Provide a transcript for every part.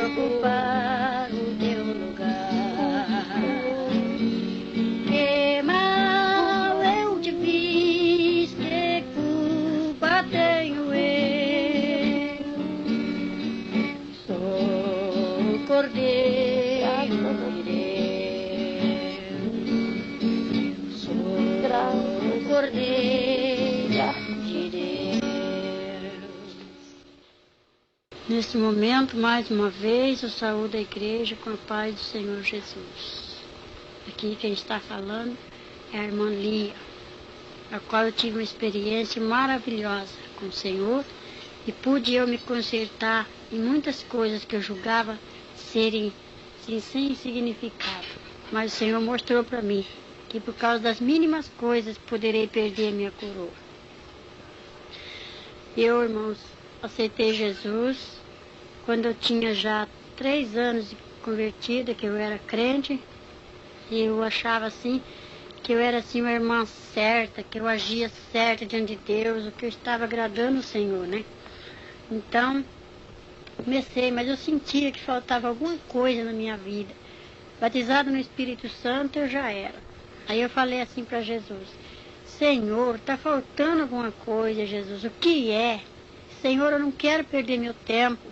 ocupar o teu lugar. Que mal eu te fiz, que culpa tenho eu? Sou o Cordeiro de Deus, sou o Cordeiro de Deus. Nesse momento, mais uma vez, eu saúdo a igreja com a paz do Senhor Jesus. Aqui quem está falando é a irmã Lia, a qual eu tive uma experiência maravilhosa com o Senhor e pude eu me consertar em muitas coisas que eu julgava serem assim, sem significado. Mas o Senhor mostrou para mim que por causa das mínimas coisas poderei perder a minha coroa. Eu, irmãos, aceitei Jesus quando eu tinha já 3 anos de convertida, que eu era crente, e eu achava assim que eu era assim uma irmã certa, que eu agia certa diante de Deus, o que eu estava agradando o Senhor, né? Então, comecei, mas eu sentia que faltava alguma coisa na minha vida. Batizado no Espírito Santo, eu já era. Aí eu falei assim para Jesus: Senhor, está faltando alguma coisa, Jesus, o que é? Senhor, eu não quero perder meu tempo.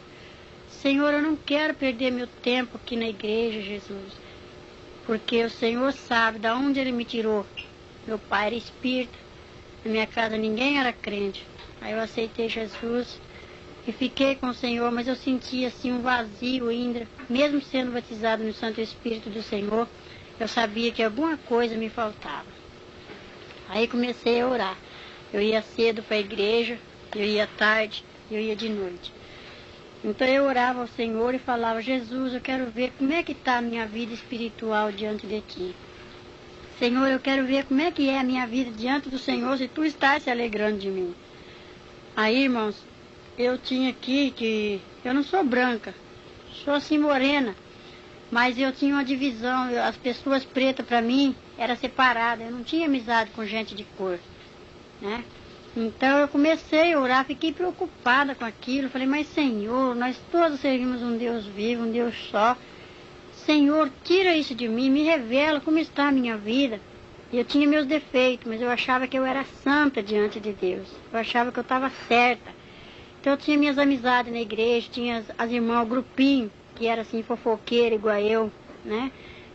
Senhor, eu não quero perder meu tempo aqui na igreja, Jesus. Porque o Senhor sabe de onde Ele me tirou. Meu pai era espírita. Na minha casa ninguém era crente. Aí eu aceitei Jesus e fiquei com o Senhor, mas eu sentia assim um vazio ainda. Mesmo sendo batizado no Santo Espírito do Senhor, eu sabia que alguma coisa me faltava. Aí comecei a orar. Eu ia cedo para a igreja, eu ia tarde, eu ia de noite. Então eu orava ao Senhor e falava: Jesus, eu quero ver como é que está a minha vida espiritual diante de Ti. Senhor, eu quero ver como é que é a minha vida diante do Senhor, se Tu estás se alegrando de mim. Aí, irmãos, eu tinha aqui que eu não sou branca, sou assim morena, mas eu tinha uma divisão, as pessoas pretas para mim era separada, eu não tinha amizade com gente de cor, né? Então eu comecei a orar, fiquei preocupada com aquilo. Falei: mas Senhor, nós todos servimos um Deus vivo, um Deus só. Senhor, tira isso de mim, me revela como está a minha vida. E eu tinha meus defeitos, mas eu achava que eu era santa diante de Deus. Eu achava que eu estava certa. Então eu tinha minhas amizades na igreja, tinha as irmãs, o grupinho, que era assim fofoqueira igual eu, né?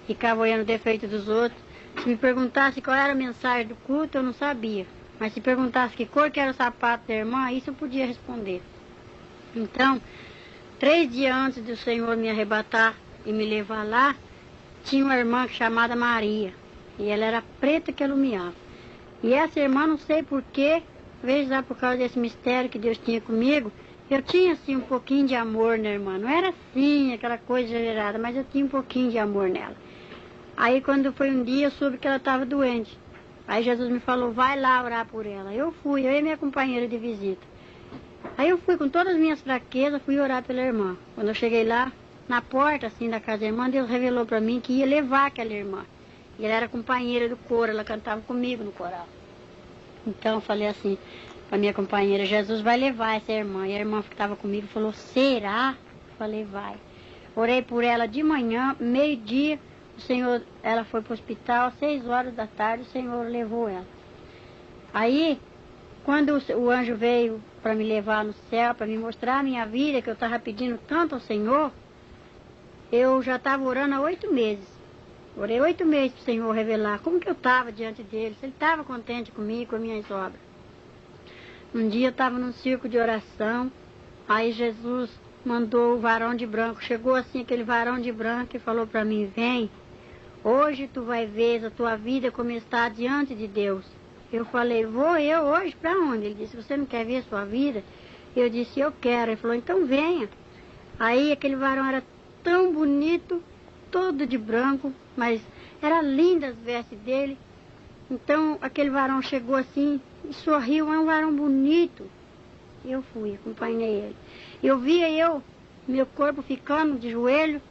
Ficava olhando o defeito dos outros. Se me perguntasse qual era a mensagem do culto, eu não sabia. Mas se perguntasse que cor que era o sapato da irmã, isso eu podia responder. Então, 3 dias antes do Senhor me arrebatar e me levar lá, tinha uma irmã chamada Maria. E ela era preta que alumiava. E essa irmã, não sei porquê, veja por causa desse mistério que Deus tinha comigo, eu tinha assim um pouquinho de amor na irmã. Não era assim, aquela coisa exagerada, mas eu tinha um pouquinho de amor nela. Aí quando foi um dia, eu soube que ela estava doente. Aí Jesus me falou: vai lá orar por ela. Eu fui, eu e minha companheira de visita. Aí eu fui com todas as minhas fraquezas, fui orar pela irmã. Quando eu cheguei lá, na porta assim da casa da irmã, Deus revelou para mim que ia levar aquela irmã. E ela era companheira do coro, ela cantava comigo no coral. Então eu falei assim para minha companheira: Jesus vai levar essa irmã. E a irmã que estava comigo falou: será? Eu falei: vai. Orei por ela de manhã, meio-dia. O Senhor, ela foi para o hospital, 6 horas da tarde, o Senhor levou ela. Aí, quando o anjo veio para me levar no céu, para me mostrar a minha vida, que eu estava pedindo tanto ao Senhor, eu já estava orando há 8 meses. Orei 8 meses para o Senhor revelar como que eu estava diante dele, se ele estava contente comigo, com as minhas obras. Um dia eu estava num círculo de oração, aí Jesus mandou o varão de branco. Chegou assim aquele varão de branco e falou para mim: vem, hoje tu vai ver a tua vida como está diante de Deus. Eu falei: vou eu hoje para onde? Ele disse: você não quer ver a sua vida? Eu disse: eu quero. Ele falou: então venha. Aí aquele varão era tão bonito, todo de branco, mas era linda as vestes dele. Então aquele varão chegou assim e sorriu, é um varão bonito. Eu fui, acompanhei ele. Eu via meu corpo ficando de joelho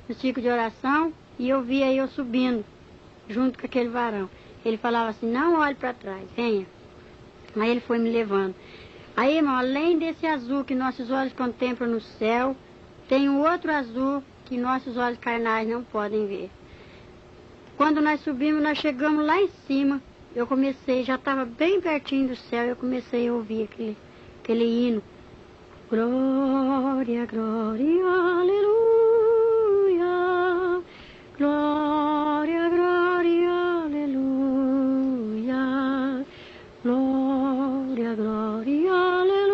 no ciclo de oração, e eu via eu subindo junto com aquele varão. Ele falava assim: não olhe para trás, venha. Aí ele foi me levando. Aí, irmão, além desse azul que nossos olhos contemplam no céu, tem um outro azul que nossos olhos carnais não podem ver. Quando nós subimos, nós chegamos lá em cima, eu comecei, já estava bem pertinho do céu, eu comecei a ouvir aquele hino. Glória, glória, aleluia. Glória, glória, aleluia. Glória, glória, aleluia.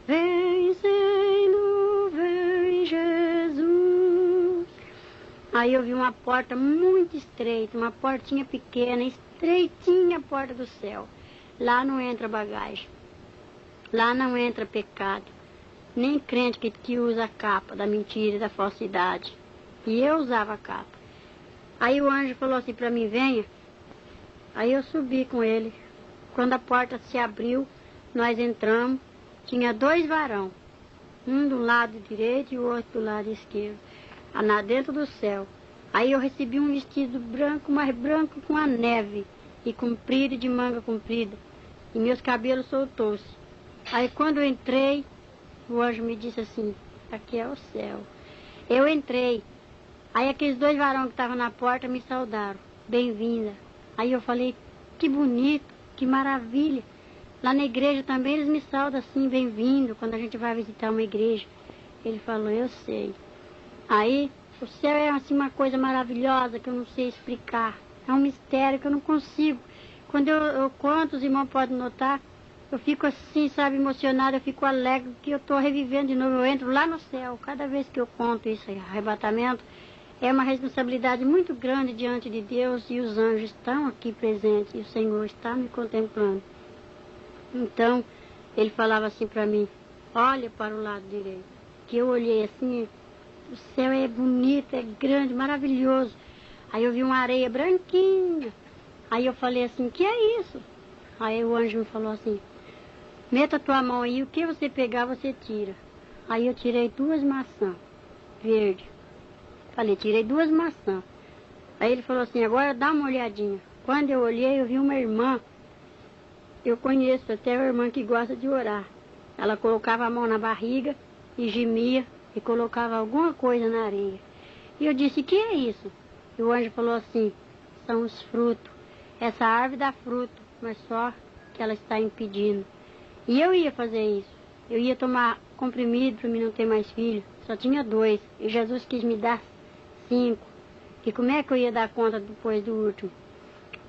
Vem, Senhor, vem, Jesus. Aí eu vi uma porta muito estreita, uma portinha pequena, estreitinha a porta do céu. Lá não entra bagagem. Lá não entra pecado, nem crente que usa a capa da mentira e da falsidade. E eu usava a capa. Aí o anjo falou assim para mim, venha. Aí eu subi com ele. Quando a porta se abriu, nós entramos. Tinha 2 varão, um do lado direito e o outro do lado esquerdo, lá dentro do céu. Aí eu recebi um vestido branco, mais branco com a neve, e comprido, de manga comprida. E meus cabelos soltou-se. Aí quando eu entrei, o anjo me disse assim, aqui é o céu. Eu entrei. Aí aqueles 2 varões que estavam na porta me saudaram, bem-vinda. Aí eu falei, que bonito, que maravilha. Lá na igreja também eles me saudam assim, bem-vindo, quando a gente vai visitar uma igreja. Ele falou, eu sei. Aí o céu é assim uma coisa maravilhosa que eu não sei explicar. É um mistério que eu não consigo. Quando eu conto, os irmãos podem notar, eu fico assim, sabe, emocionada, eu fico alegre, que eu estou revivendo de novo, eu entro lá no céu. Cada vez que eu conto esse arrebatamento, é uma responsabilidade muito grande diante de Deus, e os anjos estão aqui presentes, e o Senhor está me contemplando. Então, ele falava assim para mim, olha para o lado direito. Que eu olhei assim, o céu é bonito, é grande, maravilhoso. Aí eu vi uma areia branquinha. Aí eu falei assim, que é isso? Aí o anjo me falou assim, meta a tua mão aí, o que você pegar, você tira. Aí eu tirei 2 maçãs verdes. Falei, tirei 2 maçãs. Aí ele falou assim, agora dá uma olhadinha. Quando eu olhei, eu vi uma irmã. Eu conheço até uma irmã que gosta de orar. Ela colocava a mão na barriga e gemia e colocava alguma coisa na areia. E eu disse, que é isso? E o anjo falou assim, são os frutos. Essa árvore dá fruto, mas só que ela está impedindo. E eu ia fazer isso. Eu ia tomar comprimido para mim não ter mais filho. Só tinha 2. E Jesus quis me dar 5. E como é que eu ia dar conta depois do último?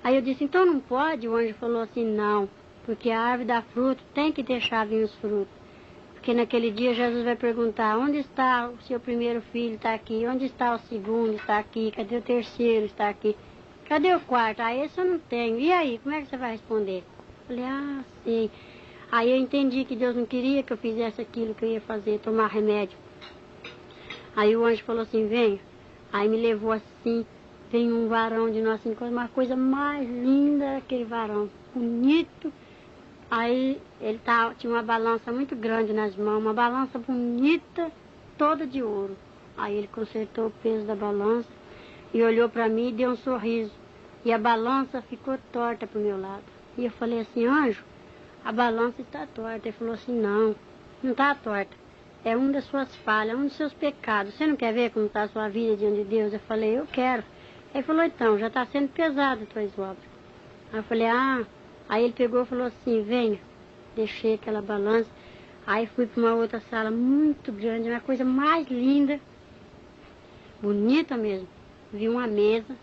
Aí eu disse, então não pode? O anjo falou assim, não. Porque a árvore dá fruto, tem que deixar vir os frutos. Porque naquele dia Jesus vai perguntar, onde está o seu primeiro filho? Está aqui. Onde está o segundo? Está aqui. Cadê o terceiro? Está aqui. Cadê o quarto? Ah, esse eu não tenho. E aí, como é que você vai responder? Eu falei, sei. Aí eu entendi que Deus não queria que eu fizesse aquilo que eu ia fazer, tomar remédio. Aí o anjo falou assim, venha. Aí me levou assim, tem um varão de Nossa Senhora, uma coisa mais linda aquele varão, bonito. Aí ele tinha uma balança muito grande nas mãos, uma balança bonita, toda de ouro. Aí ele consertou o peso da balança e olhou para mim e deu um sorriso. E a balança ficou torta para o meu lado. E eu falei assim, anjo, a balança está torta. Ele falou assim, não está torta. É uma das suas falhas, um dos seus pecados. Você não quer ver como está a sua vida diante de Deus? Eu falei, eu quero. Ele falou, então, já está sendo pesado as tuas obras. Aí eu falei, Aí ele pegou e falou assim, venha. Deixei aquela balança. Aí fui para uma outra sala muito grande, uma coisa mais linda, bonita mesmo. Vi uma mesa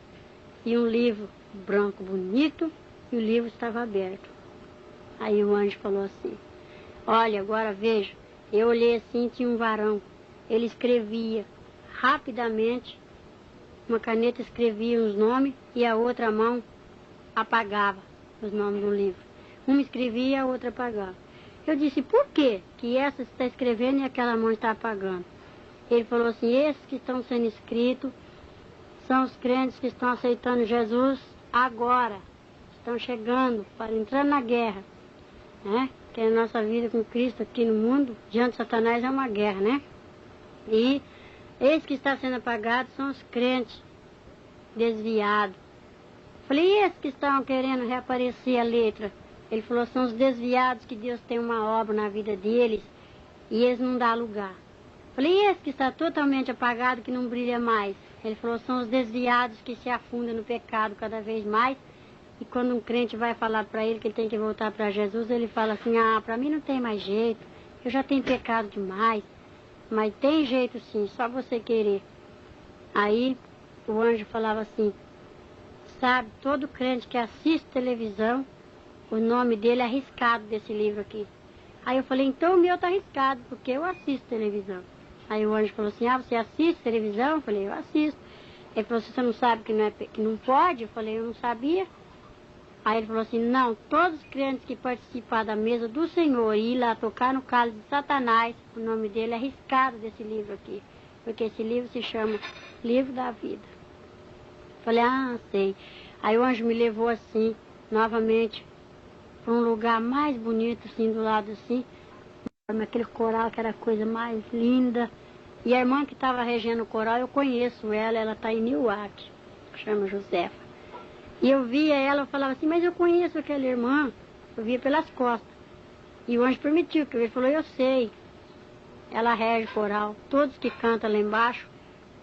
e um livro branco bonito, e o livro estava aberto. Aí o anjo falou assim, olha, agora veja. Eu olhei assim, tinha um varão. Ele escrevia rapidamente, uma caneta escrevia os nomes e a outra mão apagava os nomes do livro. Uma escrevia e a outra apagava. Eu disse, por quê que essa está escrevendo e aquela mão está apagando? Ele falou assim, esses que estão sendo escritos são os crentes que estão aceitando Jesus agora. Estão chegando para entrar na guerra, né? Que a nossa vida com Cristo aqui no mundo, diante de Satanás, é uma guerra, né? E esse que está sendo apagado são os crentes desviados. Falei, e esses que estão querendo reaparecer a letra? Ele falou, são os desviados que Deus tem uma obra na vida deles e eles não dão lugar. Falei, e esse que está totalmente apagado, que não brilha mais? Ele falou, são os desviados que se afundam no pecado cada vez mais. E quando um crente vai falar para ele que ele tem que voltar para Jesus, ele fala assim, ah, para mim não tem mais jeito, eu já tenho pecado demais. Mas tem jeito sim, só você querer. Aí o anjo falava assim, sabe, todo crente que assiste televisão, o nome dele é arriscado desse livro aqui. Aí eu falei, então o meu está arriscado, porque eu assisto televisão. Aí o anjo falou assim, ah, você assiste televisão? Eu falei, eu assisto. Ele falou, você não sabe que não pode? Eu falei, eu não sabia. Aí ele falou assim, não, todos os crentes que participar da mesa do Senhor e ir lá tocar no cálice de Satanás, o nome dele é arriscado desse livro aqui. Porque esse livro se chama Livro da Vida. Falei, ah, sei. Aí o anjo me levou assim, novamente, para um lugar mais bonito, assim, do lado assim. Aquele coral que era a coisa mais linda. E a irmã que estava regendo o coral, eu conheço ela está em Newark, chama Josefa. E eu via ela, eu falava assim, mas eu conheço aquela irmã. Eu via pelas costas. E o anjo permitiu, que ele falou, eu sei. Ela rege o coral. Todos que cantam lá embaixo,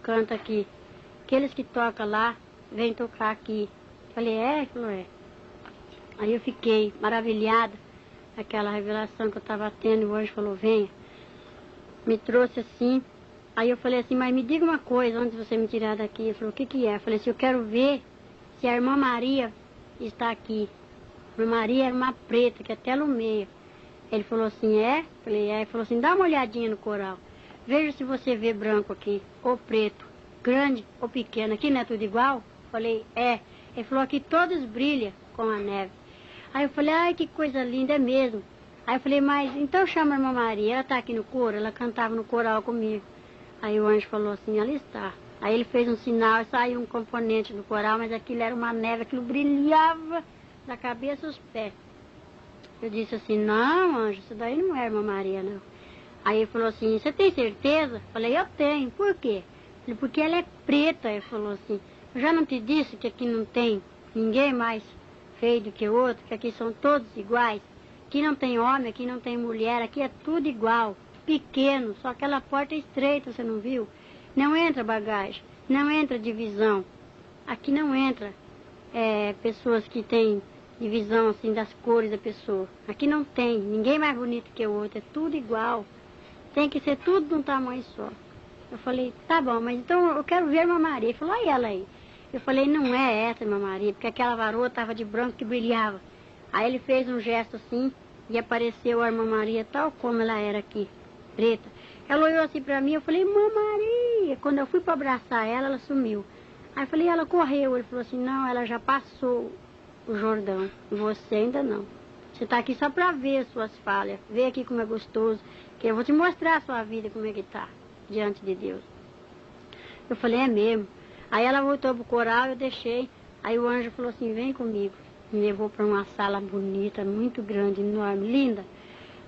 cantam aqui. Aqueles que tocam lá, vêm tocar aqui. Falei, é? Ele falou, é. Aí eu fiquei maravilhada, aquela revelação que eu estava tendo, e o anjo falou, venha. Me trouxe assim. Aí eu falei assim, mas me diga uma coisa, antes de você me tirar daqui. Ele falou, o que é? Eu falei assim, eu quero ver se a irmã Maria está aqui. A irmã Maria era uma preta, que até lumeia. Ele falou assim, é? Eu falei, é. Ele falou assim, dá uma olhadinha no coral. Veja se você vê branco aqui, ou preto, grande ou pequeno. Aqui não é tudo igual? Eu falei, é. Ele falou, aqui todos brilham com a neve. Aí eu falei, ai, que coisa linda, é mesmo. Aí eu falei, mas então chama a irmã Maria, ela está aqui no coro? Ela cantava no coral comigo. Aí o anjo falou assim, ela está. Aí ele fez um sinal e saiu um componente do coral, mas aquilo era uma neve, aquilo brilhava da cabeça aos pés. Eu disse assim, não, anjo, isso daí não é irmã Maria, não. Aí ele falou assim, você tem certeza? Eu falei, eu tenho. Por quê? Ele, porque ela é preta. Ele falou assim, eu já não te disse que aqui não tem ninguém mais feio do que o outro, que aqui são todos iguais. Aqui não tem homem, aqui não tem mulher, aqui é tudo igual, pequeno, só aquela porta é estreita, você não viu? Não entra bagagem, não entra divisão. Aqui não entra pessoas que têm divisão assim das cores da pessoa. Aqui não tem, ninguém mais bonito que o outro, é tudo igual. Tem que ser tudo de um tamanho só. Eu falei, tá bom, mas então eu quero ver a irmã Maria. Ele falou, olha ela aí. Eu falei, não é essa, irmã Maria, porque aquela varoa estava de branco que brilhava. Aí ele fez um gesto assim e apareceu a irmã Maria tal como ela era aqui, preta. Ela olhou assim pra mim, eu falei, irmã Maria. Quando eu fui para abraçar ela, ela sumiu. Aí eu falei, ela correu. Ele falou assim, não, ela já passou o Jordão, você ainda não. Você está aqui só para ver as suas falhas, ver aqui como é gostoso, que eu vou te mostrar a sua vida como é que está diante de Deus. Eu falei, é mesmo. Aí ela voltou pro coral, eu deixei. Aí o anjo falou assim, vem comigo. Me levou para uma sala bonita, muito grande, enorme, linda.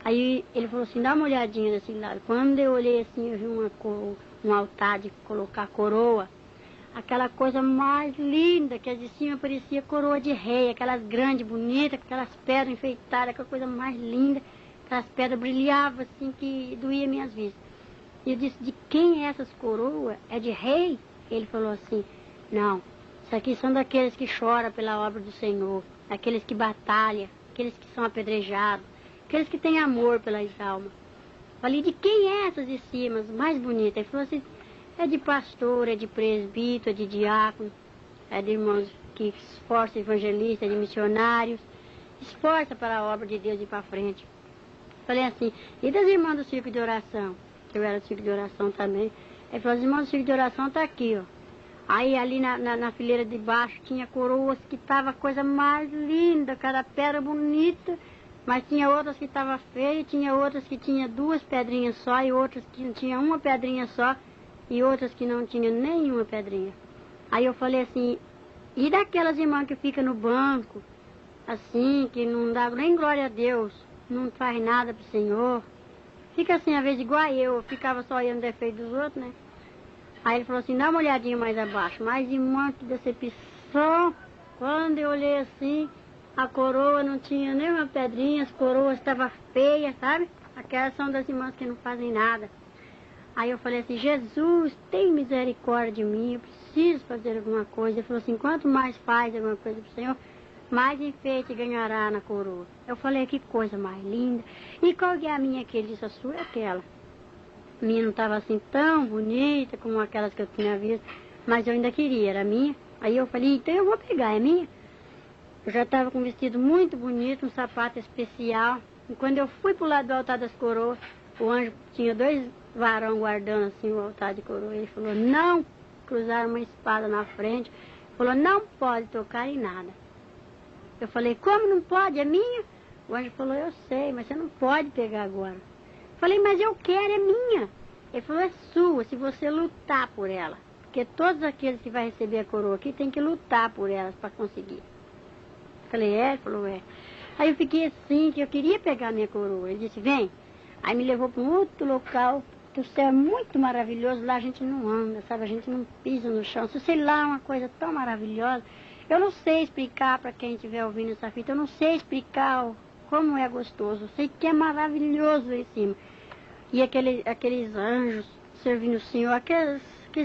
Aí ele falou assim, dá uma olhadinha nesse lado. Quando eu olhei assim, eu vi um altar de colocar coroa. Aquela coisa mais linda, que as de cima parecia coroa de rei, aquelas grandes, bonitas, aquelas pedras enfeitadas, aquela coisa mais linda. Aquelas pedras brilhavam assim que doía minhas vistas. E eu disse, de quem é essas coroas? É de rei? Ele falou assim, não, isso aqui são daqueles que choram pela obra do Senhor, aqueles que batalham, aqueles que são apedrejados, aqueles que têm amor pelas almas. Falei, de quem é essas de cima, as mais bonitas? Ele falou assim, é de pastor, é de presbítero, é de diácono, é de irmãos que esforçam evangelistas, é de missionários, esforça para a obra de Deus ir para frente. Falei assim, e das irmãs do círculo de oração? Eu era do círculo de oração também. Ele falou, as irmãs do círculo de oração estão aqui, ó. Aí ali na fileira de baixo tinha coroas que estavam a coisa mais linda, cada pedra bonita, mas tinha outras que estavam feias, tinha outras que tinha duas pedrinhas só, e outras que tinha uma pedrinha só, e outras que não tinham nenhuma pedrinha. Aí eu falei assim, e daquelas irmãs que ficam no banco, assim, que não dá nem glória a Deus, não faz nada pro Senhor, fica assim, às vezes igual eu ficava só olhando o defeito dos outros, né? Aí ele falou assim, dá uma olhadinha mais abaixo, mas irmã, que decepção. Quando eu olhei assim, a coroa não tinha nenhuma pedrinha, as coroas estavam feias, sabe? Aquelas são das irmãs que não fazem nada. Aí eu falei assim, Jesus, tem misericórdia de mim, eu preciso fazer alguma coisa. Ele falou assim, quanto mais faz alguma coisa pro Senhor, mais enfeite ganhará na coroa. Eu falei, que coisa mais linda. E qual que é a minha? Que ele disse, a sua é aquela. A minha não estava assim tão bonita como aquelas que eu tinha visto, mas eu ainda queria, era minha. Aí eu falei, então eu vou pegar, é minha. Eu já estava com um vestido muito bonito, um sapato especial. E quando eu fui pro lado do altar das coroas, o anjo tinha 2 varão guardando assim o altar de coroa. Ele falou, não, cruzaram uma espada na frente. Falou, não pode tocar em nada. Eu falei, como não pode? É minha? O anjo falou, eu sei, mas você não pode pegar agora. Eu falei, mas eu quero, é minha. Ele falou, é sua, se você lutar por ela. Porque todos aqueles que vão receber a coroa aqui tem que lutar por elas para conseguir. Eu falei, é? Ele falou, é. Aí eu fiquei assim, que eu queria pegar a minha coroa. Ele disse, vem. Aí me levou para um outro local, que o céu é muito maravilhoso, lá a gente não anda, sabe? A gente não pisa no chão. Se sei lá, é uma coisa tão maravilhosa. Eu não sei explicar para quem estiver ouvindo essa fita, eu não sei explicar como é gostoso. Eu sei que é maravilhoso lá em cima. E aqueles anjos servindo o Senhor, aqueles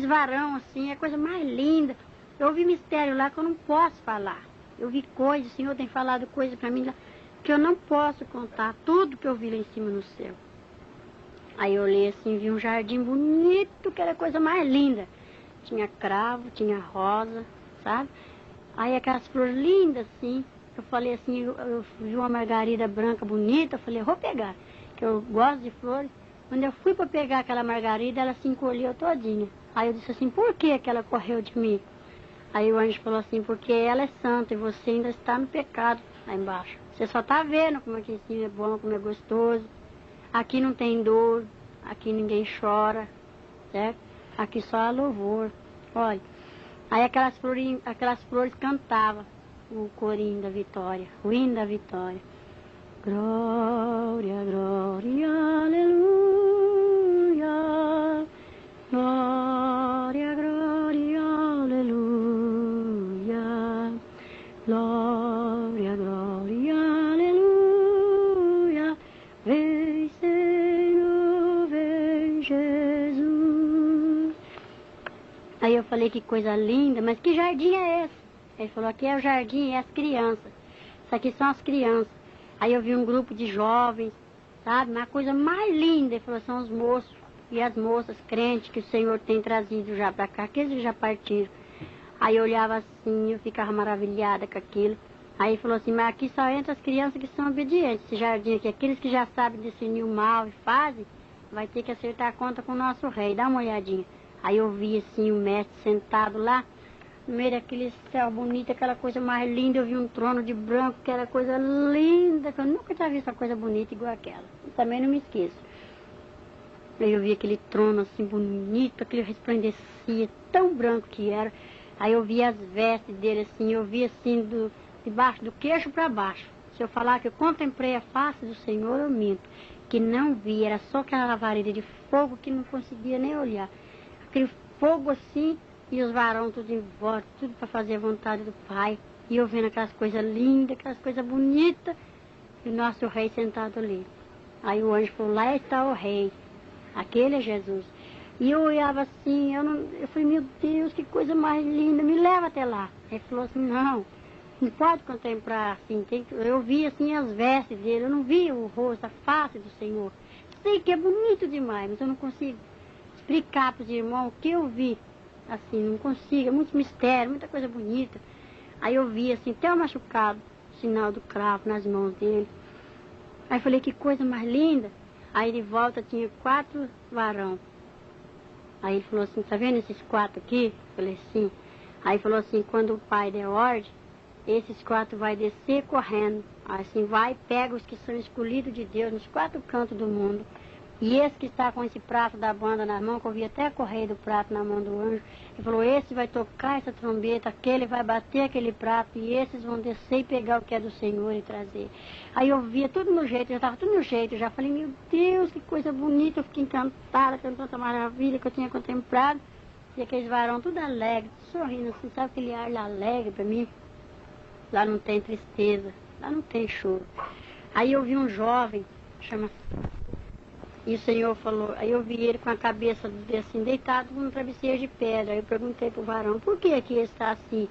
varão assim, é a coisa mais linda. Eu ouvi mistério lá que eu não posso falar. Eu vi coisas, o Senhor tem falado coisas para mim lá, que eu não posso contar, tudo que eu vi lá em cima no céu. Aí eu olhei assim, vi um jardim bonito, que era a coisa mais linda. Tinha cravo, tinha rosa, sabe? Aí aquelas flores lindas assim, eu falei assim, eu vi uma margarida branca bonita, eu falei, vou pegar, que eu gosto de flores. Quando eu fui para pegar aquela margarida, ela se encolheu todinha. Aí eu disse assim, por que ela correu de mim? Aí o anjo falou assim, porque ela é santa e você ainda está no pecado lá embaixo. Você só está vendo como aqui em cima é bom, como é gostoso. Aqui não tem dor, aqui ninguém chora, certo? Aqui só há louvor. Olha, aí aquelas flores cantavam o corinho da vitória, o hino da vitória. Glória, glória, aleluia. Glória, glória, aleluia. Glória, glória, aleluia. Vem, Senhor, vem, Jesus. Aí eu falei, que coisa linda, mas que jardim é esse? Ele falou, aqui é o jardim, é as crianças. Isso aqui são as crianças. Aí eu vi um grupo de jovens, sabe? Uma coisa mais linda. Ele falou, são os moços e as moças crentes que o Senhor tem trazido já para cá, aqueles que já partiram. Aí eu olhava assim, eu ficava maravilhada com aquilo. Aí ele falou assim, mas aqui só entra as crianças que são obedientes. Esse jardim aqui, aqueles que já sabem discernir o mal e fazem, vai ter que acertar a conta com o nosso rei. Dá uma olhadinha. Aí eu vi assim o mestre sentado lá, no meio daquele céu bonito, aquela coisa mais linda. Eu vi um trono de branco, que era coisa linda, que eu nunca tinha visto uma coisa bonita igual aquela. Eu também não me esqueço. Aí eu vi aquele trono assim bonito, aquele resplandecia, tão branco que era. Aí eu vi as vestes dele assim, eu vi assim debaixo do queixo para baixo. Se eu falar que eu contemplei a face do Senhor, eu minto. Que não vi, era só aquela lavareda de fogo que não conseguia nem olhar. Aquele fogo assim, e os varões tudo em volta, tudo para fazer a vontade do Pai. E eu vendo aquelas coisas lindas, aquelas coisas bonitas, e o nosso rei sentado ali. Aí o anjo falou, lá está o rei, aquele é Jesus. E eu olhava assim, eu falei, meu Deus, que coisa mais linda, me leva até lá. Ele falou assim, não pode contemplar assim, eu vi assim as vestes dele, eu não vi o rosto, a face do Senhor. Sei que é bonito demais, mas eu não consigo explicar para os irmãos o que eu vi. Assim, não consigo, é muito mistério, muita coisa bonita. Aí eu vi assim, até o machucado, o sinal do cravo nas mãos dele. Aí eu falei, que coisa mais linda. Aí de volta tinha 4 varão. Aí ele falou assim, tá vendo esses 4 aqui? Eu falei, sim. Aí falou assim, quando o pai der ordem, esses 4 vai descer correndo. Assim, vai, pega os que são escolhidos de Deus nos 4 cantos do mundo. E esse que está com esse prato da banda na mão, que eu vi até a correia do prato na mão do anjo, ele falou, esse vai tocar essa trombeta, aquele vai bater aquele prato, e esses vão descer e pegar o que é do Senhor e trazer. Aí eu via tudo no jeito, já estava tudo no jeito, eu já falei, meu Deus, que coisa bonita, eu fiquei encantada com tanta maravilha que eu tinha contemplado. E aqueles varão tudo alegre, sorrindo assim, sabe aquele ar lá alegre para mim? Lá não tem tristeza, lá não tem choro. Aí eu vi um jovem, chama E o Senhor falou, aí eu vi ele com a cabeça assim, deitado com um travesseiro de pedra. Aí eu perguntei pro varão, por que ele está assim?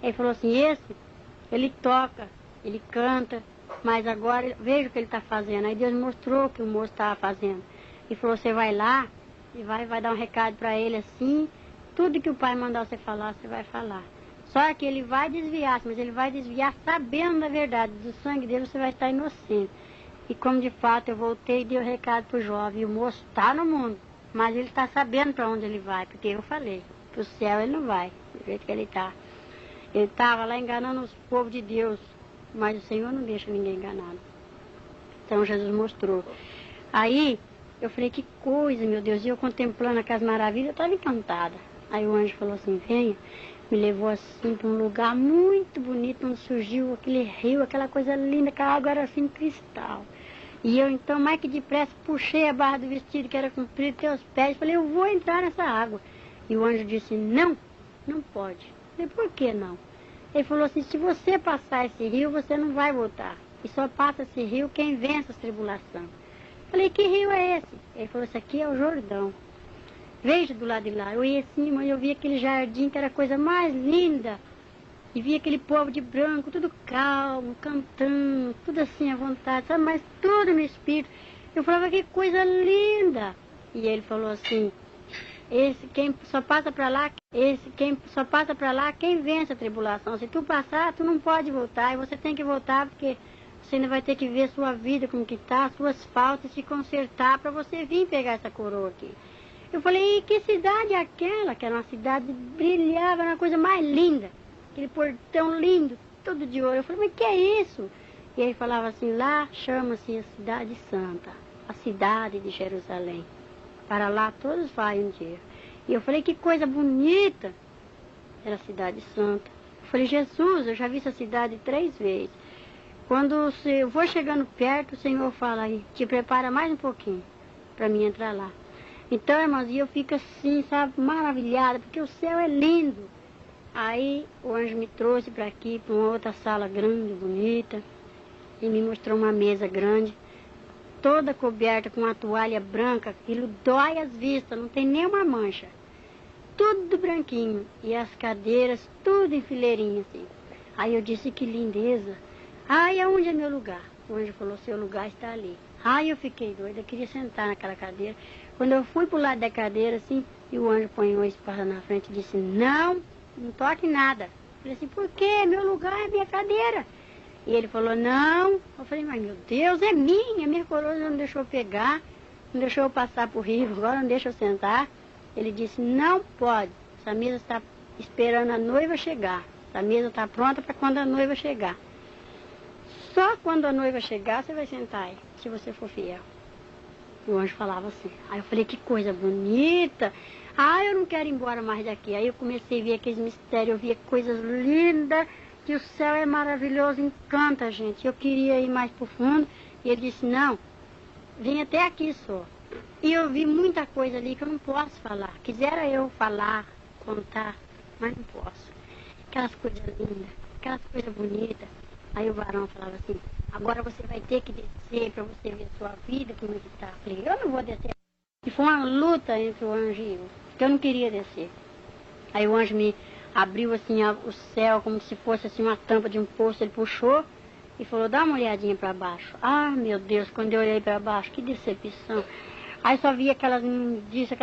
Ele falou assim, ele toca, ele canta, mas agora veja o que ele está fazendo. Aí Deus mostrou o que o moço estava fazendo. E falou, você vai lá e vai dar um recado para ele assim, tudo que o pai mandar você falar, você vai falar. Só que ele vai desviar, mas ele vai desviar sabendo da verdade. Do sangue dele você vai estar inocente. E como de fato eu voltei e dei o recado pro jovem. E o moço está no mundo, mas ele está sabendo para onde ele vai, porque eu falei, pro céu ele não vai, do jeito que ele está. Ele estava lá enganando os povos de Deus, mas o Senhor não deixa ninguém enganado. Então Jesus mostrou. Aí eu falei, que coisa, meu Deus, e eu contemplando aquelas maravilhas, eu estava encantada. Aí o anjo falou assim, venha, me levou assim para um lugar muito bonito, onde surgiu aquele rio, aquela coisa linda, que a água era assim cristal. E eu então, mais que depressa, puxei a barra do vestido que era comprido até os pés, falei, eu vou entrar nessa água. E o anjo disse, não, não pode. Eu falei, por que não? Ele falou assim, se você passar esse rio, você não vai voltar. E só passa esse rio quem vence as tribulações. Falei, que rio é esse? Ele falou, esse aqui é o Jordão. Veja do lado de lá. Eu ia assim, mas eu vi aquele jardim que era a coisa mais linda. E vi aquele povo de branco, tudo calmo, cantando, tudo assim à vontade, sabe? Mas tudo no espírito. Eu falava, que coisa linda. E ele falou assim, quem só passa para lá, quem vence a tribulação. Se tu passar, tu não pode voltar. E você tem que voltar porque você ainda vai ter que ver sua vida como que está, suas faltas, se consertar para você vir pegar essa coroa aqui. Eu falei, e que cidade é aquela? Que era uma cidade que brilhava, era uma coisa mais linda. Aquele portão lindo, todo de ouro. Eu falei, mas que é isso? E ele falava assim, lá chama-se a Cidade Santa, a cidade de Jerusalém. Para lá todos vai um dia. E eu falei, que coisa bonita. Era a Cidade Santa. Eu falei, Jesus, eu já vi essa cidade 3 vezes. Quando eu vou chegando perto, o Senhor fala aí, te prepara mais um pouquinho para mim entrar lá. Então, irmãos, eu fico assim, sabe, maravilhada, porque o céu é lindo. Aí o anjo me trouxe para aqui, para uma outra sala grande, bonita, e me mostrou uma mesa grande, toda coberta com uma toalha branca, aquilo dói as vistas, não tem nenhuma mancha. Tudo branquinho, e as cadeiras, tudo em fileirinha, assim. Aí eu disse, que lindeza. Ai, aonde é meu lugar? O anjo falou, seu lugar está ali. Ai, eu fiquei doida, eu queria sentar naquela cadeira. Quando eu fui pro lado da cadeira, assim, e o anjo põe uma espada na frente e disse, não toque nada. Eu falei assim, por quê? Meu lugar é minha cadeira. E ele falou, não. Eu falei, mas meu Deus, é minha coroa não deixou eu pegar, não deixou eu passar por rio, agora não deixa eu sentar. Ele disse, não pode, essa mesa está esperando a noiva chegar. Essa mesa está pronta para quando a noiva chegar. Só quando a noiva chegar, você vai sentar aí, se você for fiel. O anjo falava assim. Aí eu falei, que coisa bonita. Ah, eu não quero ir embora mais daqui. Aí eu comecei a ver aqueles mistérios, eu via coisas lindas, que o céu é maravilhoso, encanta a gente. Eu queria ir mais pro fundo, e ele disse, não, vem até aqui só. E eu vi muita coisa ali que eu não posso falar. Quisera eu falar, contar, mas não posso. Aquelas coisas lindas, aquelas coisas bonitas. Aí o varão falava assim, agora você vai ter que descer para você ver sua vida, como é que tá. Eu falei, eu não vou descer. E foi uma luta entre o anjo e eu, porque eu não queria descer. Aí o anjo me abriu assim o céu, como se fosse assim uma tampa de um poço, ele puxou e falou, dá uma olhadinha para baixo. Ah, meu Deus, quando eu olhei para baixo, que decepção. Aí só via aquela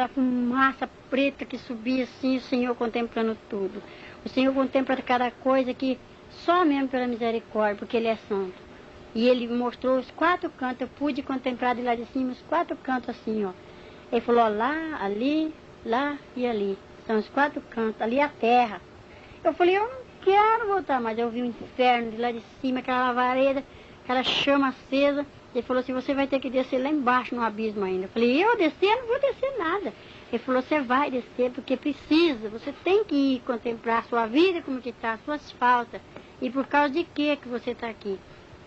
fumaça preta que subia assim, o Senhor contemplando tudo. O Senhor contempla cada coisa que só mesmo pela misericórdia, porque Ele é santo. E Ele mostrou os 4 cantos, eu pude contemplar de lá de cima os 4 cantos assim, ó. Ele falou, ó, lá, ali, lá e ali. São os 4 cantos, ali é a terra. Eu falei, eu não quero voltar, mas eu vi o inferno de lá de cima, aquela lavareda, aquela chama acesa. Ele falou assim, você vai ter que descer lá embaixo no abismo ainda. Eu falei, eu descer? Eu não vou descer nada. Ele falou, você vai descer porque precisa, você tem que ir contemplar a sua vida, como que está, as suas faltas. E por causa de que você está aqui?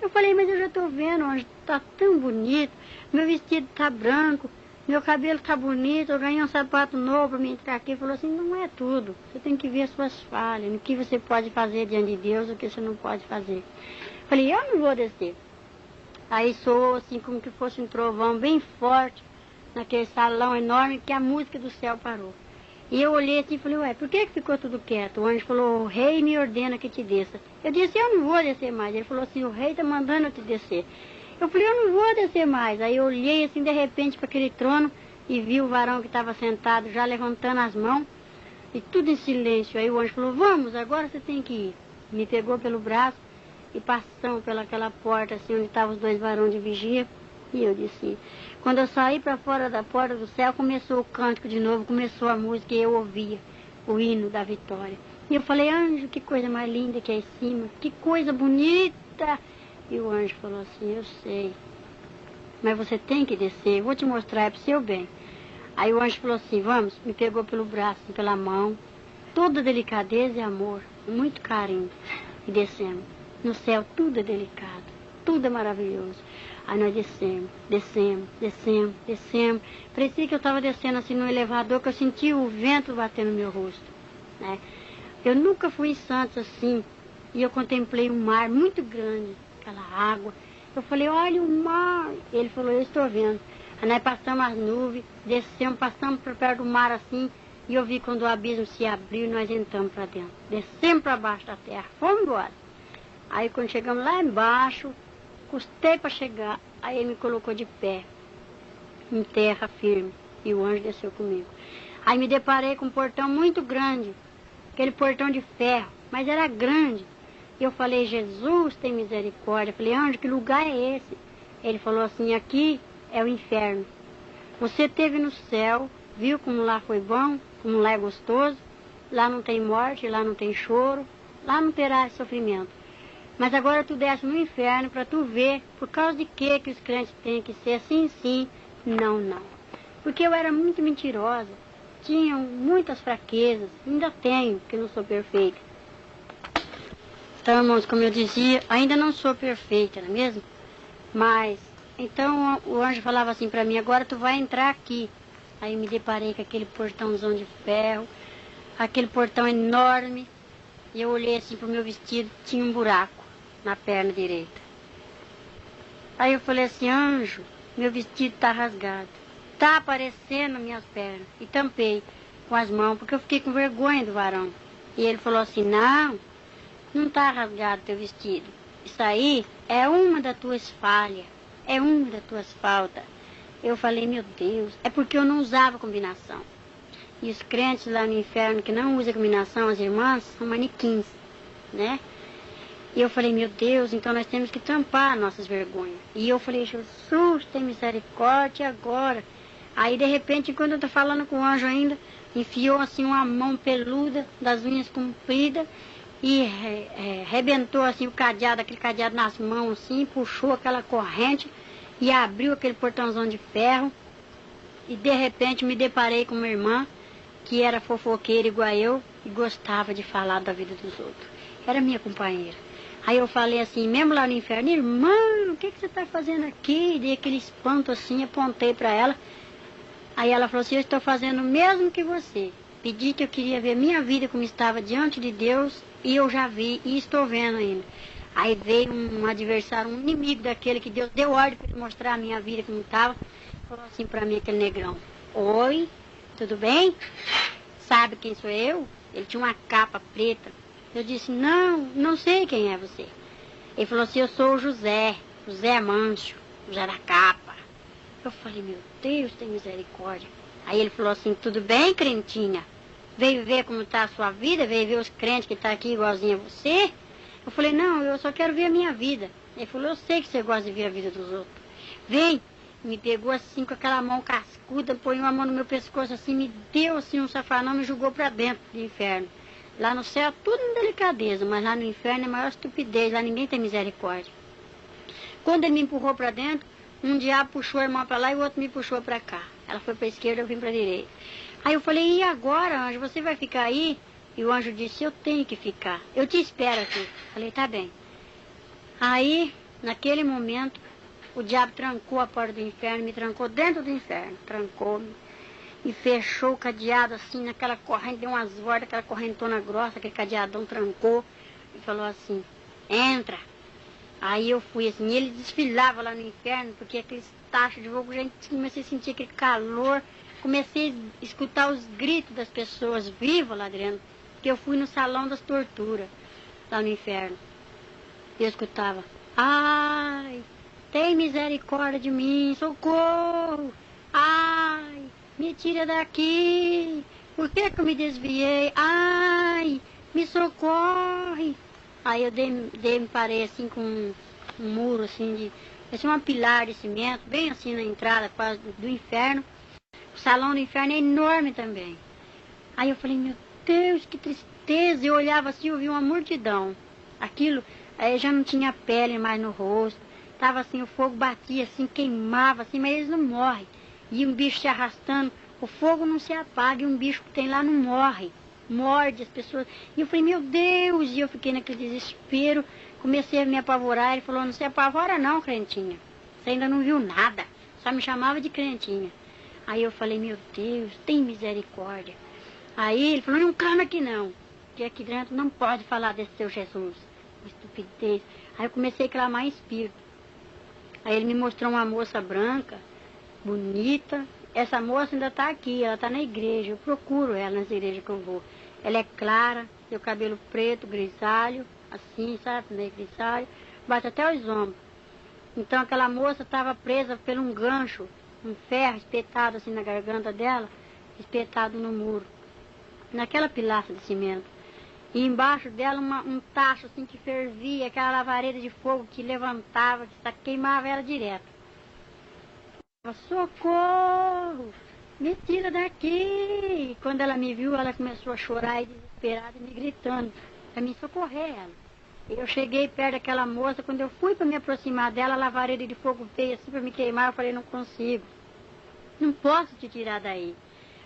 Eu falei, mas eu já estou vendo, onde está tão bonito, meu vestido está branco, meu cabelo está bonito, eu ganhei um sapato novo para me entrar aqui. Ele falou assim, não é tudo, você tem que ver as suas falhas, o que você pode fazer diante de Deus, o que você não pode fazer. Eu falei, eu não vou descer. Aí soou assim como que fosse um trovão bem forte. naquele salão enorme, que a música do céu parou. E eu olhei assim e falei, ué, por que ficou tudo quieto? O anjo falou, o rei me ordena que te desça. Eu disse, eu não vou descer mais. Ele falou assim, o rei está mandando eu te descer. Eu falei, eu não vou descer mais. Aí eu olhei assim de repente para aquele trono e vi o varão que estava sentado já levantando as mãos e tudo em silêncio. Aí o anjo falou, vamos, agora você tem que ir. Me pegou pelo braço e passamos pelaquela porta assim onde estavam os dois varões de vigia. E eu disse, quando eu saí para fora da porta do céu, começou o cântico de novo, começou a música e eu ouvia o hino da vitória. E eu falei, anjo, que coisa mais linda que é em cima, que coisa bonita. E o anjo falou assim, eu sei, mas você tem que descer, eu vou te mostrar, é para o seu bem. Aí o anjo falou assim, vamos, me pegou pelo braço, pela mão, toda delicadeza e amor, muito carinho. E descemos. No céu tudo é delicado, tudo é maravilhoso. Aí nós descemos. Parecia que eu estava descendo assim no elevador, que eu sentia o vento bater no meu rosto, né? Eu nunca fui em Santos assim, e eu contemplei um mar muito grande, aquela água. Eu falei, olha o mar. Ele falou, eu estou vendo. Aí nós passamos as nuvens, descemos, passamos por perto do mar assim, e eu vi quando o abismo se abriu e nós entramos para dentro. Descemos para baixo da terra, fomos embora. Aí quando chegamos lá embaixo, custei para chegar, aí ele me colocou de pé, em terra firme, e o anjo desceu comigo. Aí me deparei com um portão muito grande, aquele portão de ferro, mas era grande. E eu falei, Jesus tem misericórdia. Eu falei, anjo, que lugar é esse? Ele falou assim, aqui é o inferno. Você esteve no céu, viu como lá foi bom, como lá é gostoso, lá não tem morte, lá não tem choro, lá não terá sofrimento. Mas agora tu desce no inferno para tu ver por causa de que os crentes têm que ser assim, sim, não, não. Porque eu era muito mentirosa, tinha muitas fraquezas, ainda tenho, porque não sou perfeita. Então, irmãos, como eu dizia, ainda não sou perfeita, não é mesmo? Mas, então o anjo falava assim para mim, agora tu vai entrar aqui. Aí me deparei com aquele portãozão de ferro, aquele portão enorme, e eu olhei assim pro meu vestido, tinha um buraco na perna direita. Aí eu falei assim, anjo, meu vestido tá rasgado, tá aparecendo minhas pernas. E tampei com as mãos, porque eu fiquei com vergonha do varão. E ele falou assim, não tá rasgado teu vestido. Isso aí é uma das tuas falhas, é uma das tuas faltas. Eu falei, meu Deus, é porque eu não usava combinação. E os crentes lá no inferno que não usam combinação, as irmãs, são manequins, né? E eu falei, meu Deus, então nós temos que tampar nossas vergonhas. E eu falei, Jesus, tem misericórdia agora. Aí, de repente, quando eu tô falando com o anjo ainda, enfiou assim uma mão peluda, das unhas compridas, e rebentou assim o cadeado, aquele cadeado nas mãos assim, puxou aquela corrente e abriu aquele portãozão de ferro. E de repente me deparei com uma irmã que era fofoqueira igual eu e gostava de falar da vida dos outros. Era minha companheira. Aí eu falei assim, mesmo lá no inferno, irmã, o que você está fazendo aqui? Dei aquele espanto assim, apontei para ela. Aí ela falou assim, eu estou fazendo o mesmo que você. Pedi que eu queria ver minha vida como estava diante de Deus e eu já vi e estou vendo ainda. Aí veio um adversário, um inimigo daquele que Deus deu ordem para mostrar a minha vida como estava. Falou assim para mim, aquele negrão, oi, tudo bem? Sabe quem sou eu? Ele tinha uma capa preta. Eu disse, não sei quem é você. Ele falou assim, eu sou o José Mancho, José da capa. Eu falei, meu Deus, tem misericórdia. Aí ele falou assim, tudo bem, crentinha? Veio ver como está a sua vida? Veio ver os crentes que estão aqui igualzinho a você? Eu falei, não, eu só quero ver a minha vida. Ele falou, eu sei que você gosta de ver a vida dos outros. Vem. Me pegou assim com aquela mão cascuda, põe uma mão no meu pescoço assim, me deu assim um safanão, me jogou para dentro do inferno. Lá no céu tudo em delicadeza, mas lá no inferno é a maior estupidez, lá ninguém tem misericórdia. Quando ele me empurrou para dentro, um diabo puxou a irmã para lá e o outro me puxou para cá. Ela foi para a esquerda, eu vim para a direita. Aí eu falei, e agora, anjo, você vai ficar aí? E o anjo disse, eu tenho que ficar, eu te espero aqui. Falei, tá bem. Aí, naquele momento, o diabo trancou a porta do inferno, me trancou dentro do inferno, trancou-me e fechou o cadeado assim, naquela corrente, deu umas voltas, aquela correntona grossa, aquele cadeadão trancou e falou assim, entra. Aí eu fui assim, ele desfilava lá no inferno, porque aqueles taxa de fogo, gente, comecei a sentir aquele calor, comecei a escutar os gritos das pessoas vivas lá dentro, porque eu fui no salão das torturas, lá no inferno. E eu escutava, ai, tem misericórdia de mim, socorro, ai, me tira daqui, por que que eu me desviei, ai, me socorre. Aí eu me parei assim com um muro assim de, assim uma pilar de cimento, bem assim na entrada quase do inferno. O salão do inferno é enorme também. Aí eu falei, meu Deus, que tristeza. Eu olhava assim, eu vi uma multidão. Aquilo, aí já não tinha pele mais no rosto. Tava assim, o fogo batia assim, queimava assim, mas eles não morrem. E um bicho se arrastando, o fogo não se apaga e um bicho que tem lá não morre. Morde as pessoas. E eu falei, meu Deus, e eu fiquei naquele desespero, comecei a me apavorar. Ele falou, não se apavora não, crentinha. Você ainda não viu nada. Só me chamava de crentinha. Aí eu falei, meu Deus, tem misericórdia. Aí ele falou, não clama aqui não, que aqui dentro não pode falar desse seu Jesus. Estupidez. Aí eu comecei a clamar em espírito. Aí ele me mostrou uma moça branca, bonita. Essa moça ainda está aqui, ela está na igreja. Eu procuro ela nas igrejas que eu vou. Ela é clara, tem o cabelo preto, grisalho, assim, sabe, meio grisalho, bate até os ombros. Então aquela moça estava presa por um gancho, um ferro espetado assim na garganta dela, espetado no muro, naquela pilastra de cimento. E embaixo dela um tacho assim que fervia, aquela lavareira de fogo que levantava, que queimava ela direto. Socorro! Me tira daqui! Quando ela me viu, ela começou a chorar e desesperada, me gritando para me socorrer ela. Eu cheguei perto daquela moça, quando eu fui para me aproximar dela, a lavareira de fogo veio assim para me queimar, eu falei, não consigo. Não posso te tirar daí.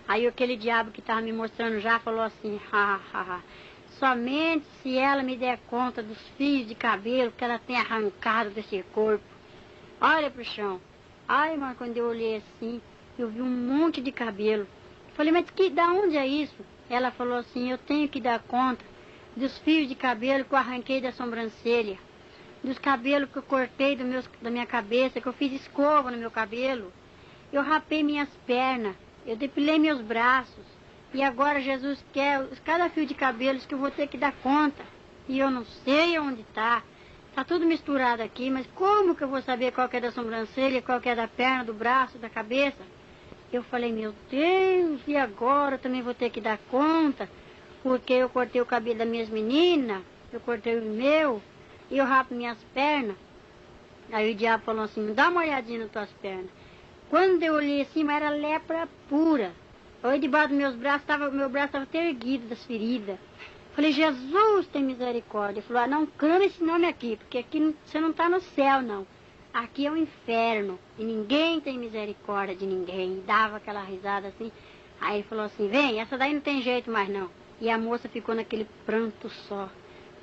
Aí aquele diabo que estava me mostrando já falou assim, somente se ela me der conta dos fios de cabelo que ela tem arrancado desse corpo. Olha pro chão. Ai, mas quando eu olhei assim, eu vi um monte de cabelo. Falei, mas da onde é isso? Ela falou assim, eu tenho que dar conta dos fios de cabelo que eu arranquei da sobrancelha, dos cabelos que eu cortei da minha cabeça, que eu fiz escova no meu cabelo. Eu rapei minhas pernas, eu depilei meus braços. E agora Jesus quer cada fio de cabelos que eu vou ter que dar conta. E eu não sei onde está. Está tudo misturado aqui, mas como que eu vou saber qual que é da sobrancelha, qual que é da perna, do braço, da cabeça? Eu falei, meu Deus, e agora eu também vou ter que dar conta? Porque eu cortei o cabelo das minhas meninas, eu cortei o meu, e eu rapo minhas pernas. Aí o diabo falou assim, dá uma olhadinha nas tuas pernas. Quando eu olhei assim, era lepra pura. Olhei debaixo dos meus braços, meu braço estava até erguido das feridas. Falei, Jesus tem misericórdia. Ele falou, não clama esse nome aqui, porque aqui você não está no céu, não. Aqui é o inferno, e ninguém tem misericórdia de ninguém. E dava aquela risada assim. Aí ele falou assim, vem, essa daí não tem jeito mais não. E a moça ficou naquele pranto só.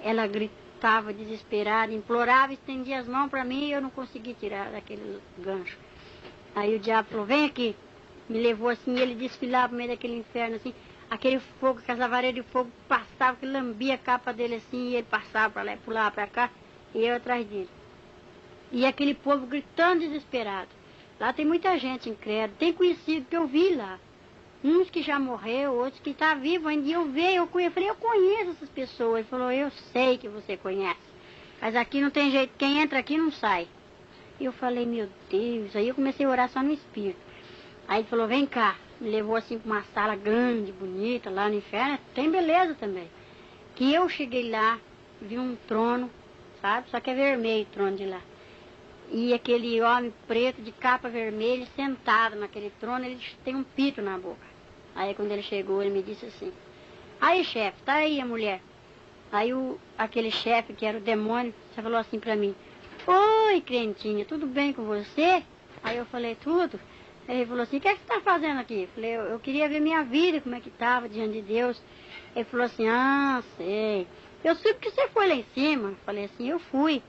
Ela gritava desesperada, implorava, estendia as mãos para mim e eu não consegui tirar daquele gancho. Aí o diabo falou, vem aqui. Me levou assim, ele desfilava no meio daquele inferno assim. Aquele fogo, aquelas lavareiras de fogo passava, que lambia a capa dele assim, e ele passava para lá, pulava para cá, e eu atrás dele. E aquele povo gritando desesperado. Lá tem muita gente incrédula, tem conhecido que eu vi lá. Uns que já morreu, outros que estão vivos ainda. E eu falei, eu conheço essas pessoas. Ele falou, eu sei que você conhece. Mas aqui não tem jeito, quem entra aqui não sai. E eu falei, meu Deus. Aí eu comecei a orar só no espírito. Aí ele falou, vem cá. Me levou assim para uma sala grande, bonita, lá no inferno. Tem beleza também. Que eu cheguei lá, vi um trono, sabe? Só que é vermelho o trono de lá. E aquele homem preto de capa vermelha sentado naquele trono, ele tem um pito na boca. Aí quando ele chegou, ele me disse assim, aí chefe, tá aí a mulher. Aí aquele chefe, que era o demônio, você falou assim pra mim, oi crentinha, tudo bem com você? Aí eu falei, tudo. Aí ele falou assim, o que é que você tá fazendo aqui? Eu falei, eu queria ver minha vida, como é que estava diante de Deus. Ele falou assim, sei. Eu soube que você foi lá em cima. Eu falei assim, eu fui.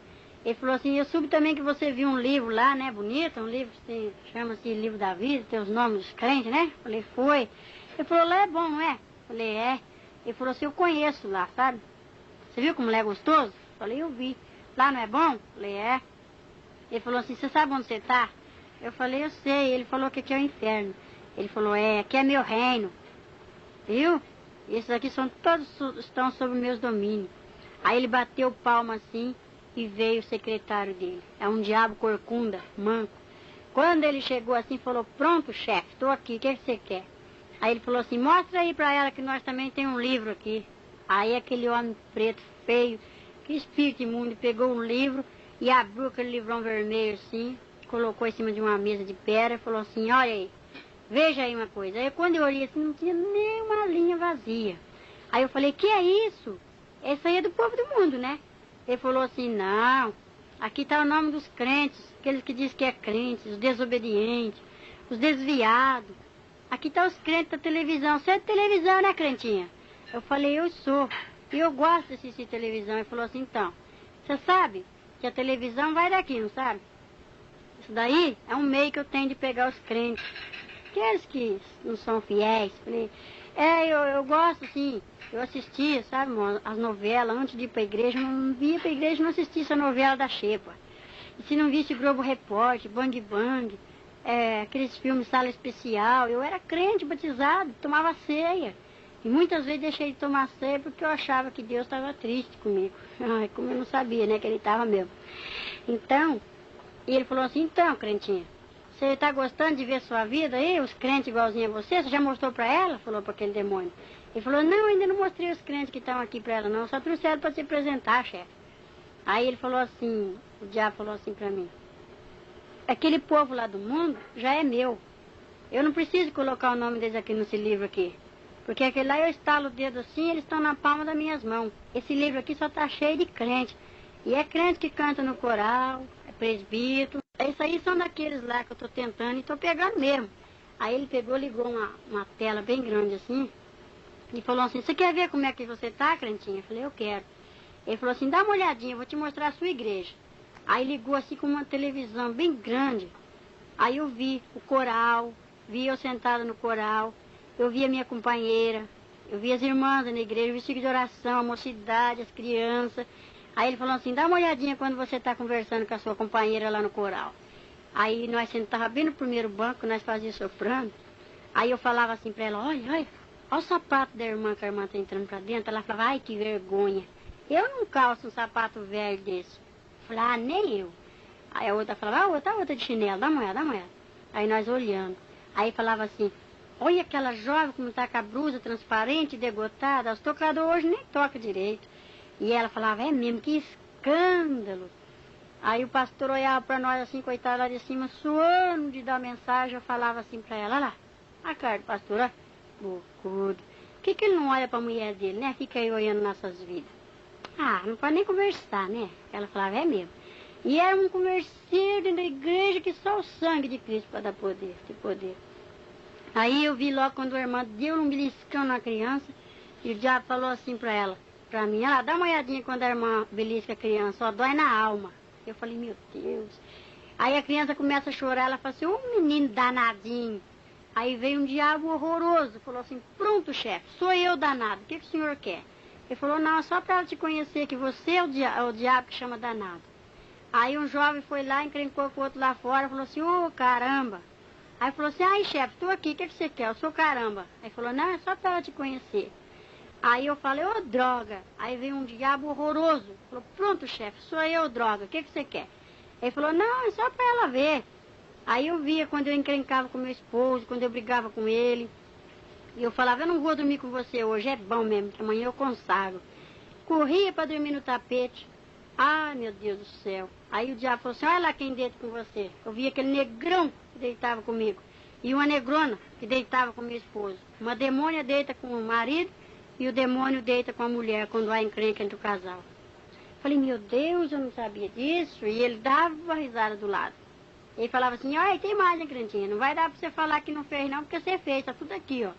Ele falou assim, eu soube também que você viu um livro lá, né, bonito, um livro que chama-se Livro da Vida, tem os nomes dos crentes, né? Eu falei, foi. Ele falou, lá é bom, não é? Eu falei, é. Ele falou assim, eu conheço lá, sabe? Você viu como lá é gostoso? Eu falei, eu vi. Lá não é bom? Eu falei, é. Ele falou assim, você sabe onde você está? Eu falei, eu sei. Ele falou que aqui é o inferno. Ele falou, aqui é meu reino. Viu? Esses aqui estão sob meus domínios. Aí ele bateu palma assim e veio o secretário dele. É um diabo corcunda, manco. Quando ele chegou assim, falou, pronto, chefe, estou aqui, o que você quer? Aí ele falou assim, mostra aí pra ela que nós também tem um livro aqui. Aí aquele homem preto, feio, que espírito imundo, pegou um livro e abriu aquele livrão vermelho assim, colocou em cima de uma mesa de pedra e falou assim, olha aí, veja aí uma coisa. Aí quando eu olhei assim, não tinha nem uma linha vazia. Aí eu falei, que é isso? Esse aí é do povo do mundo, né? Ele falou assim, não, aqui está o nome dos crentes, aqueles que dizem que é crentes, os desobedientes, os desviados. Aqui está os crentes da televisão. Você é de televisão, né, crentinha? Eu falei, eu sou. E eu gosto de assistir televisão. Ele falou assim, então, você sabe que a televisão vai daqui, não sabe? Isso daí é um meio que eu tenho de pegar os crentes. Aqueles que não são fiéis. Falei, eu gosto, sim. Eu assistia, sabe, as novelas, antes de ir para a igreja, eu não via para a igreja, não assistia essa novela da Xepa. E se não visse Globo Repórter, Bang Bang, aqueles filmes Sala Especial, eu era crente, batizado, tomava ceia. E muitas vezes deixei de tomar ceia porque eu achava que Deus estava triste comigo. Ai, como eu não sabia, né, que ele estava mesmo. Então, e ele falou assim, então, crentinha, você está gostando de ver sua vida aí, os crentes igualzinho a você? Você já mostrou para ela? Falou para aquele demônio. Ele falou, não, ainda não mostrei os crentes que estão aqui para ela, não. Só trouxeram para se apresentar, chefe. Aí ele falou assim, o diabo falou assim para mim, aquele povo lá do mundo já é meu. Eu não preciso colocar o nome deles aqui nesse livro aqui. Porque aquele lá eu estalo o dedo assim, eles estão na palma das minhas mãos. Esse livro aqui só está cheio de crente. E é crente que canta no coral, é presbítero. Isso aí são daqueles lá que eu estou tentando e estou pegando mesmo. Aí ele pegou, ligou uma tela bem grande assim, e falou assim, você quer ver como é que você está, crentinha? Eu falei, eu quero. Ele falou assim, dá uma olhadinha, eu vou te mostrar a sua igreja. Aí ligou assim com uma televisão bem grande. Aí eu vi o coral, vi eu sentada no coral, eu vi a minha companheira, eu vi as irmãs na igreja, o vestido de oração, a mocidade, as crianças. Aí ele falou assim, dá uma olhadinha quando você está conversando com a sua companheira lá no coral. Aí nós sentávamos bem no primeiro banco, nós fazíamos soprando. Aí eu falava assim para ela, olha o sapato da irmã, que a irmã está entrando para dentro. Ela falava, ai, que vergonha. Eu não calço um sapato velho desse. Eu falei, nem eu. Aí a outra falava, outra de chinelo, dá uma olhada. Aí nós olhando. Aí falava assim, olha aquela jovem como está com a blusa transparente, degotada. Os tocadores hoje nem tocam direito. E ela falava, é mesmo, que escândalo. Aí o pastor olhava para nós assim, coitado lá de cima, suando de dar mensagem. Eu falava assim para ela, olha lá, a cara do pastor, ó, bocudo. Por que ele não olha para a mulher dele, né? Fica aí olhando nossas vidas. Ah, não pode nem conversar, né? Ela falava, é mesmo. E era um converseiro dentro da igreja que só o sangue de Cristo para dar poder, ter poder. Aí eu vi logo quando a irmã deu um beliscão na criança, e o diabo falou assim para ela, para mim, dá uma olhadinha quando a irmã belisca a criança, ó, dói na alma. Eu falei, meu Deus. Aí a criança começa a chorar, ela fala assim, menino danadinho. Aí veio um diabo horroroso, falou assim, pronto, chefe, sou eu danado, o que o senhor quer? Ele falou, não, só para ela te conhecer que você é o diabo que chama danado. Aí um jovem foi lá, encrencou com o outro lá fora, falou assim, caramba. Aí falou assim, ai chefe, estou aqui, o que você quer? Eu sou caramba. Aí falou, não, é só para ela te conhecer. Aí eu falei, droga. Aí veio um diabo horroroso. Falou, pronto, chefe, sou eu, droga, o que você quer? Ele falou, não, é só para ela ver. Aí eu via quando eu encrencava com meu esposo, quando eu brigava com ele. E eu falava, eu não vou dormir com você hoje, é bom mesmo, que amanhã eu consagro. Corria para dormir no tapete. Ai, meu Deus do céu. Aí o diabo falou assim, olha lá quem deita com você. Eu via aquele negrão que deitava comigo. E uma negrona que deitava com meu esposo. Uma demônia deita com o marido e o demônio deita com a mulher quando há encrenca entre o casal. Falei, meu Deus, eu não sabia disso. E ele dava uma risada do lado. Ele falava assim, olha, tem mais, né, crentinha? Não vai dar para você falar que não fez não, porque você fez, tá tudo aqui, ó.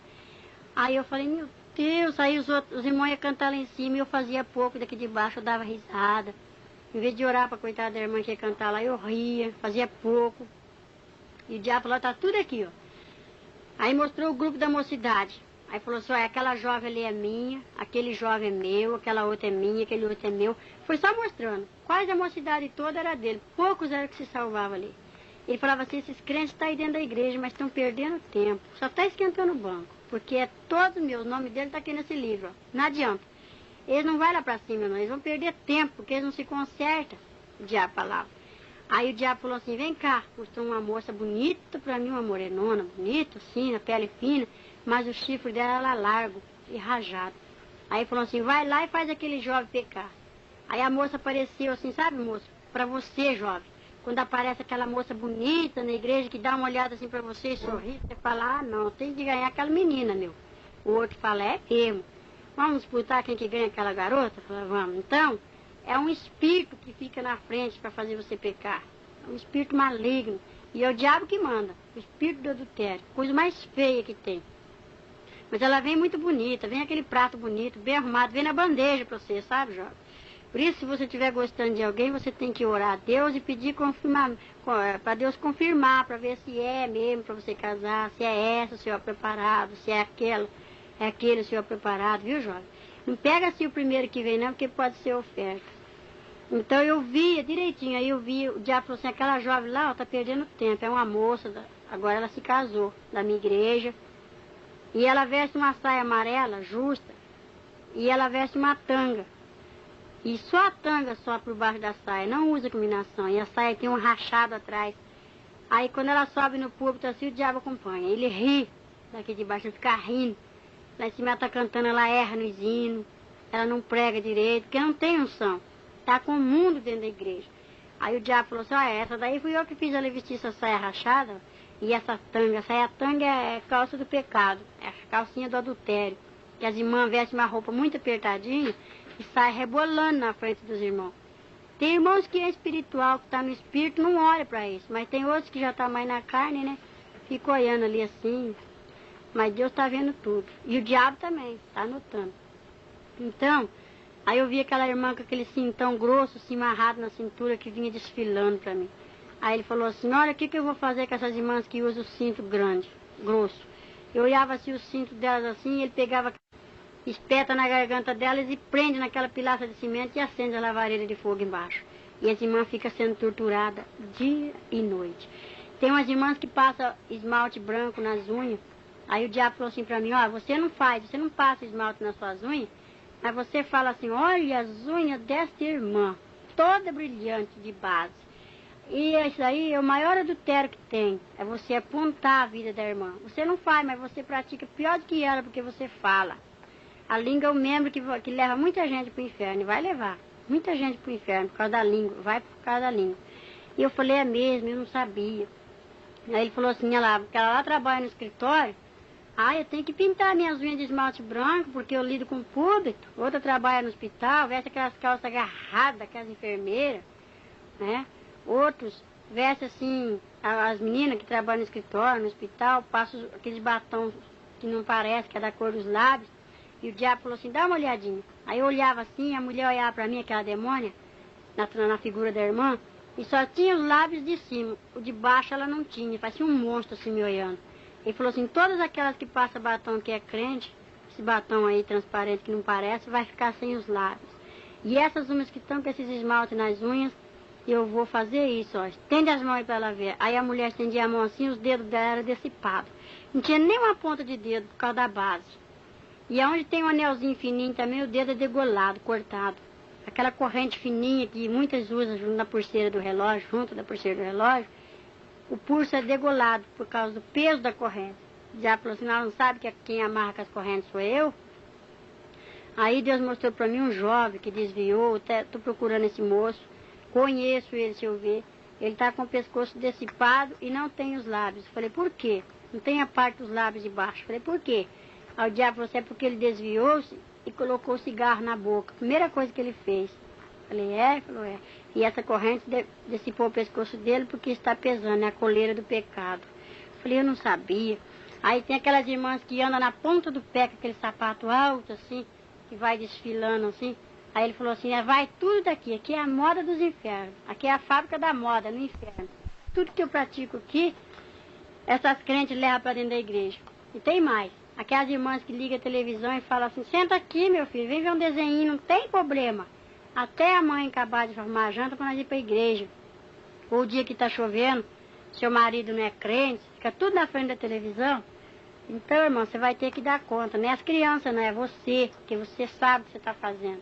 Aí eu falei, meu Deus, aí os irmãos iam cantar lá em cima e eu fazia pouco daqui de baixo, eu dava risada. Em vez de orar para coitada da irmã que ia cantar lá, eu ria, fazia pouco. E o diabo falou, tá tudo aqui, ó. Aí mostrou o grupo da mocidade. Aí falou assim, olha, aquela jovem ali é minha, aquele jovem é meu, aquela outra é minha, aquele outro é meu. Foi só mostrando. Quase a mocidade toda era dele, poucos eram que se salvavam ali. Ele falava assim, esses crentes estão aí dentro da igreja, mas estão perdendo tempo. Só está esquentando o banco. Porque é todo meu, o nome dele está aqui nesse livro. Ó. Não adianta. Eles não vão lá para cima, não. Eles vão perder tempo, porque eles não se consertam. O diabo falava. Aí o diabo falou assim, vem cá. Mostrou uma moça bonita para mim, uma morenona, bonita, assim, a pele fina. Mas o chifre dela era largo e rajado. Aí falou assim, vai lá e faz aquele jovem pecar. Aí a moça apareceu assim, sabe, moço? Para você, jovem. Quando aparece aquela moça bonita na igreja que dá uma olhada assim para você e sorri, você fala, ah, não, tem que ganhar aquela menina, meu. O outro fala, é mesmo. Vamos disputar quem que ganha aquela garota? Fala, vamos. Então, é um espírito que fica na frente para fazer você pecar. É um espírito maligno. E é o diabo que manda. O espírito do adultério. Coisa mais feia que tem. Mas ela vem muito bonita, vem aquele prato bonito, bem arrumado, vem na bandeja para você, sabe, jovem? Por isso, se você estiver gostando de alguém, você tem que orar a Deus e pedir para Deus confirmar, para ver se é mesmo para você casar, se é essa o senhor preparado, se é aquele o senhor preparado, viu, jovem? Não pega assim o primeiro que vem, não, porque pode ser oferta. Então eu via direitinho, aí eu vi, o diabo falou assim, aquela jovem lá, ó, tá perdendo tempo, é uma moça, agora ela se casou, da minha igreja, e ela veste uma saia amarela, justa, e ela veste uma tanga. E só a tanga só por baixo da saia, não usa combinação. E a saia tem um rachado atrás. Aí quando ela sobe no púlpito assim, o diabo acompanha. Ele ri daqui de baixo, ele fica rindo. Lá em cima ela tá cantando, ela erra nos hinos. Ela não prega direito, porque não tem unção. Tá com o mundo dentro da igreja. Aí o diabo falou assim, ó, essa daí fui eu que fiz ela vestir essa saia rachada. E essa tanga é calça do pecado. É a calcinha do adultério. Que as irmãs vestem uma roupa muito apertadinha. E sai rebolando na frente dos irmãos. Tem irmãos que é espiritual, que está no espírito, não olha para isso. Mas tem outros que já estão mais na carne, né? Fica olhando ali assim. Mas Deus está vendo tudo. E o diabo também, está anotando. Então, aí eu vi aquela irmã com aquele cintão grosso, assim, amarrado na cintura, que vinha desfilando para mim. Aí ele falou assim, olha, o que eu vou fazer com essas irmãs que usam o cinto grande, grosso? Eu olhava assim o cinto delas assim, e ele pegava... espeta na garganta delas e prende naquela pilaça de cimento e acende a lavareira de fogo embaixo. E as irmãs ficam sendo torturadas dia e noite. Tem umas irmãs que passam esmalte branco nas unhas. Aí o diabo falou assim pra mim, ó, você não passa esmalte nas suas unhas, mas você fala assim, olha as unhas desta irmã, toda brilhante de base. E isso aí é o maior adultério que tem, é você apontar a vida da irmã. Você não faz, mas você pratica pior do que ela, porque você fala. A língua é o membro que leva muita gente para o inferno, e vai levar muita gente para o inferno por causa da língua, vai por causa da língua. E eu falei, é mesmo, eu não sabia. Aí ele falou assim, olha lá, porque ela lá trabalha no escritório, eu tenho que pintar minhas unhas de esmalte branco, porque eu lido com o público. Outra trabalha no hospital, veste aquelas calças agarradas, aquelas enfermeiras, né? Outros vestem assim, as meninas que trabalham no escritório, no hospital, passam aqueles batons que não parece, que é da cor dos lábios. E o diabo falou assim, dá uma olhadinha. Aí eu olhava assim, a mulher olhava para mim, aquela demônia, na figura da irmã, e só tinha os lábios de cima. O de baixo ela não tinha, parecia um monstro assim me olhando. Ele falou assim, todas aquelas que passam batom que é crente, esse batom aí transparente que não parece, vai ficar sem os lábios. E essas umas que estão com esses esmaltes nas unhas, eu vou fazer isso, ó. Estende as mãos aí para ela ver. Aí a mulher estendia a mão assim, os dedos dela eram decipados. Não tinha nem uma ponta de dedo por causa da base. E aonde tem um anelzinho fininho também, o dedo é degolado, cortado. Aquela corrente fininha que muitas usam junto da pulseira do relógio, o pulso é degolado por causa do peso da corrente. Já falou assim, não sabe que quem amarra com as correntes sou eu? Aí Deus mostrou para mim um jovem que desviou, estou procurando esse moço, conheço ele, se eu ver. Ele está com o pescoço decipado e não tem os lábios. Falei, por quê? Não tem a parte dos lábios de baixo. Falei, por quê? Aí o diabo falou assim, é porque ele desviou-se e colocou o cigarro na boca. Primeira coisa que ele fez. Falei, é? Ele falou, é. E essa corrente dissipou o pescoço dele porque está pesando, é a coleira do pecado. Falei, eu não sabia. Aí tem aquelas irmãs que andam na ponta do pé com aquele sapato alto, assim, que vai desfilando, assim. Aí ele falou assim, vai tudo daqui, aqui é a moda dos infernos. Aqui é a fábrica da moda, no inferno. Tudo que eu pratico aqui, essas crentes levam para dentro da igreja. E tem mais. Aquelas irmãs que ligam a televisão e falam assim, senta aqui, meu filho, vem ver um desenho, não tem problema. Até a mãe acabar de arrumar a janta para nós ir para a igreja. Ou o dia que está chovendo, seu marido não é crente, fica tudo na frente da televisão. Então, irmão, você vai ter que dar conta. Não é as crianças, não é você, porque você sabe o que você está fazendo.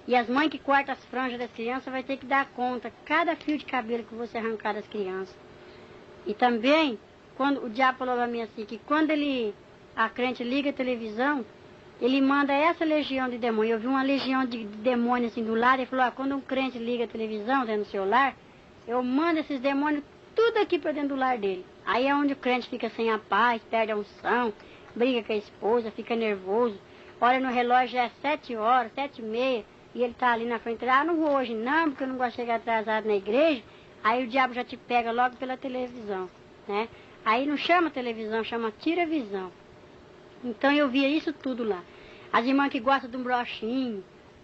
E as mães que cortam as franjas das crianças vai ter que dar conta. Cada fio de cabelo que você arrancar das crianças. E também, quando o diabo falou para mim assim, que quando a crente liga a televisão, ele manda essa legião de demônios. Eu vi uma legião de demônios assim do lado, ele falou, quando um crente liga a televisão dentro do seu lar, eu mando esses demônios tudo aqui para dentro do lar dele. Aí é onde o crente fica sem a paz, perde a unção, briga com a esposa, fica nervoso. Olha no relógio, já é 7 horas, 7h30, e ele está ali na frente. Não vou hoje não, porque eu não gosto de chegar atrasado na igreja. Aí o diabo já te pega logo pela televisão, né? Aí não chama televisão, chama tira-visão. Então eu via isso tudo lá. As irmãs que gostam de um brochinho,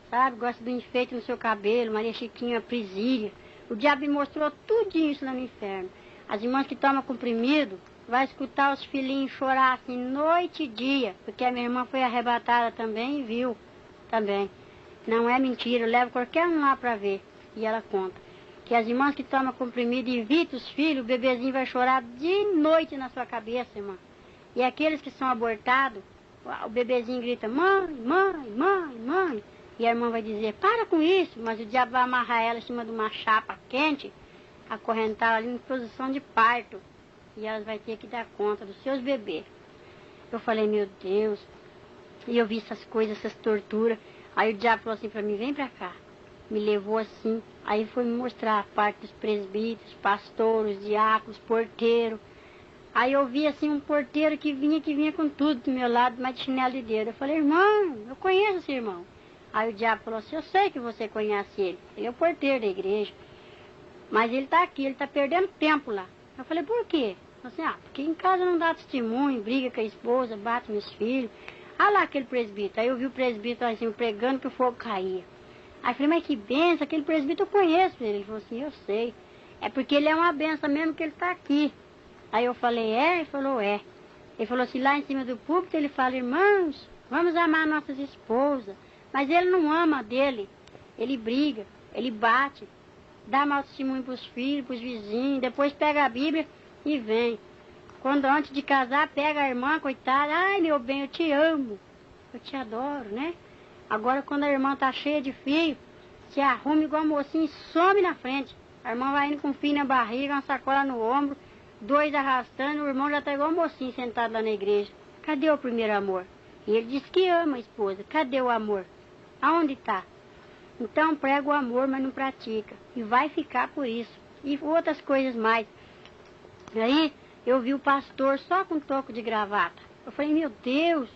sabe? Gostam de um enfeite no seu cabelo, Maria Chiquinha, Prisília. O diabo me mostrou tudinho isso lá no inferno. As irmãs que tomam comprimido, vai escutar os filhinhos chorar assim noite e dia, porque a minha irmã foi arrebatada também e viu também. Não é mentira, eu levo qualquer um lá para ver. E ela conta que as irmãs que tomam comprimido e evitam os filhos, o bebezinho vai chorar de noite na sua cabeça, irmã. E aqueles que são abortados, o bebezinho grita, mãe, mãe, mãe, mãe. E a irmã vai dizer, para com isso, mas o diabo vai amarrar ela em cima de uma chapa quente, acorrentar ela ali em posição de parto. E elas vão ter que dar conta dos seus bebês. Eu falei, meu Deus. E eu vi essas coisas, essas torturas. Aí o diabo falou assim para mim, vem para cá. Me levou assim. Aí foi me mostrar a parte dos presbíteros, pastores, diáconos, porteiros. Aí eu vi assim um porteiro que vinha com tudo do meu lado, mas de chinelo de dedo. Eu falei, irmão, eu conheço esse irmão. Aí o diabo falou assim, eu sei que você conhece ele. Ele é o porteiro da igreja. Mas ele está aqui, ele está perdendo tempo lá. Eu falei, por quê? Eu falei assim, porque em casa não dá testemunho, briga com a esposa, bate meus filhos. Ah lá aquele presbítero. Aí eu vi o presbítero assim, pregando que o fogo caía. Aí eu falei, mas que benção, aquele presbítero eu conheço ele. Ele falou assim, eu sei. É porque ele é uma benção mesmo que ele está aqui. Aí eu falei, é? Ele falou, é. Ele falou assim, lá em cima do púlpito, ele fala, irmãos, vamos amar nossas esposas. Mas ele não ama a dele. Ele briga, ele bate, dá mau testemunho para os filhos, para os vizinhos, depois pega a Bíblia e vem. Quando antes de casar, pega a irmã, coitada, ai meu bem, eu te amo, eu te adoro, né? Agora quando a irmã tá cheia de filho, se arruma igual a mocinha e some na frente. A irmã vai indo com um fio na barriga, uma sacola no ombro, 2 arrastando, o irmão já tá igual a mocinha sentado lá na igreja. Cadê o primeiro amor? E ele diz que ama a esposa, cadê o amor? Aonde está? Então prega o amor, mas não pratica. E vai ficar por isso. E outras coisas mais. Aí eu vi o pastor só com toco de gravata. Eu falei, meu Deus.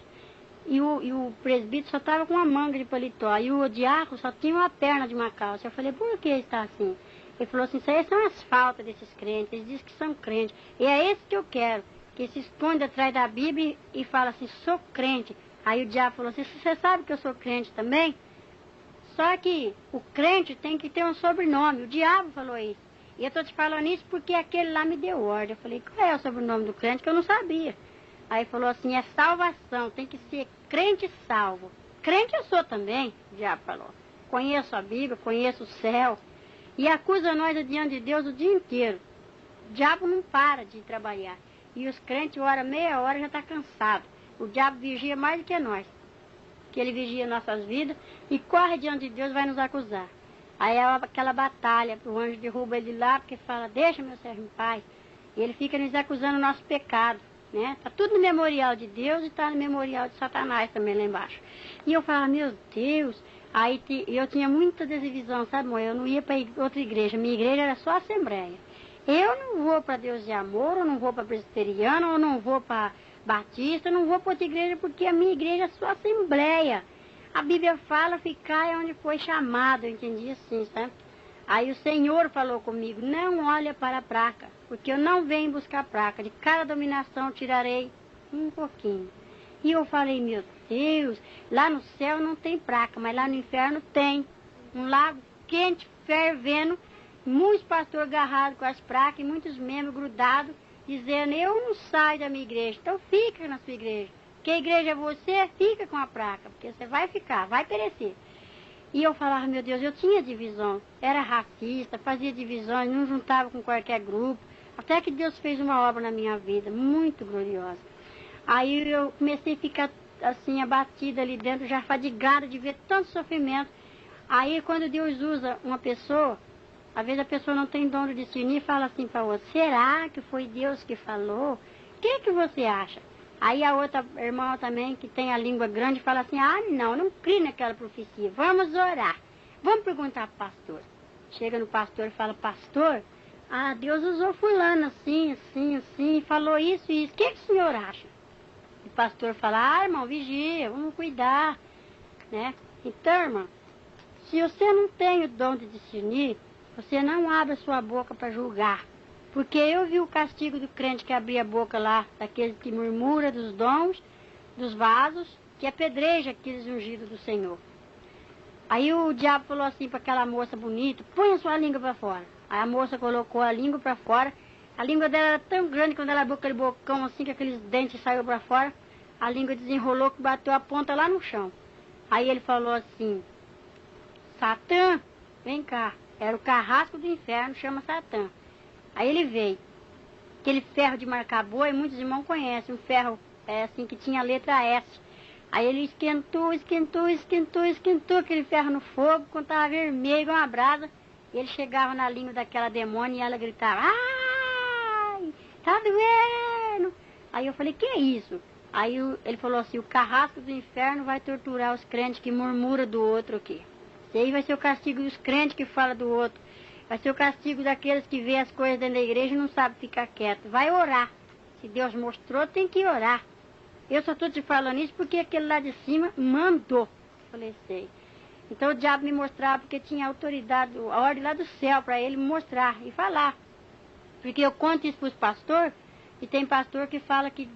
E o presbítero só estava com uma manga de paletó. E o diácono só tinha uma perna de uma calça. Eu falei, por que está assim? Ele falou assim, isso aí são as faltas desses crentes. Eles dizem que são crentes. E é esse que eu quero. Que se esconde atrás da Bíblia e fala assim, sou crente. Aí o diabo falou assim, você sabe que eu sou crente também? Só que o crente tem que ter um sobrenome. O diabo falou isso. E eu estou te falando isso porque aquele lá me deu ordem. Eu falei, qual é o sobrenome do crente? Que eu não sabia. Aí falou assim, é salvação. Tem que ser crente salvo. Crente eu sou também, o diabo falou. Conheço a Bíblia, conheço o céu. E acusa nós diante de Deus o dia inteiro. O diabo não para de trabalhar. E os crentes, meia hora, já está cansado. O diabo vigia mais do que nós. Que ele vigia nossas vidas e corre diante de Deus e vai nos acusar. Aí é aquela batalha, o anjo derruba ele lá, porque fala, deixa meu servo em paz. E ele fica nos acusando o nosso pecado, né? Está tudo no memorial de Deus e está no memorial de Satanás também lá embaixo. E eu falava, meu Deus, aí eu tinha muita desilusão, sabe, mãe? Eu não ia para outra igreja, minha igreja era só assembleia. Eu não vou para Deus de Amor, eu não vou para presbiteriano, eu não vou para batista, eu não vou para outra igreja porque a minha igreja é só assembleia. A Bíblia fala ficar onde foi chamado, eu entendi assim, sabe? Aí o Senhor falou comigo, não olha para a placa, porque eu não venho buscar placa, de cada dominação tirarei um pouquinho. E eu falei, meu Deus, lá no céu não tem placa, mas lá no inferno tem. Um lago quente, fervendo, muitos pastores agarrados com as placas e muitos membros grudados, dizendo, eu não saio da minha igreja, então fica na sua igreja. Que a igreja é você, fica com a placa, porque você vai ficar, vai perecer. E eu falava, meu Deus, eu tinha divisão, era racista, fazia divisões, não juntava com qualquer grupo, Até que Deus fez uma obra na minha vida, muito gloriosa. Aí eu comecei a ficar assim, abatida ali dentro, já fadigada de ver tanto sofrimento. Aí quando Deus usa uma pessoa, às vezes a pessoa não tem dom de discernir e fala assim para outra, será que foi Deus que falou? O que você acha? Aí a outra irmã também, que tem a língua grande, fala assim, não creio naquela profecia, vamos orar. Vamos perguntar para o pastor. Chega no pastor e fala, pastor, Deus usou fulano assim, assim, assim, falou isso e isso. O que o senhor acha? O pastor fala, irmão, vigia, vamos cuidar, né? Então, irmão, se você não tem o dom de discernir, você não abre a sua boca para julgar. Porque eu vi o castigo do crente que abria a boca lá, daquele que murmura dos dons, dos vasos, que apedreja aqueles ungidos do Senhor. Aí o diabo falou assim para aquela moça bonita, põe a sua língua para fora. Aí a moça colocou a língua para fora. A língua dela era tão grande, quando ela abriu aquele bocão assim, que aqueles dentes saíram para fora, a língua desenrolou, que bateu a ponta lá no chão. Aí ele falou assim, Satã, vem cá. Era o carrasco do inferno, chama Satã. Aí ele veio. Aquele ferro de marcar boi, muitos irmãos conhecem, um ferro assim que tinha a letra S. Aí ele esquentou aquele ferro no fogo, quando estava vermelho, igual uma brasa. E ele chegava na língua daquela demônia e ela gritava, ai, tá doendo. Aí eu falei, que é isso? Aí ele falou assim, o carrasco do inferno vai torturar os crentes que murmuram do outro aqui. E aí vai ser o castigo dos crentes que falam do outro. Vai ser o castigo daqueles que vê as coisas dentro da igreja e não sabem ficar quieto. Vai orar. Se Deus mostrou, tem que orar. Eu só estou te falando isso porque aquele lá de cima mandou. Falei, sei. Então o diabo me mostrava porque tinha autoridade, a ordem lá do céu para ele me mostrar e falar. Porque eu conto isso para os pastores e tem pastor que fala que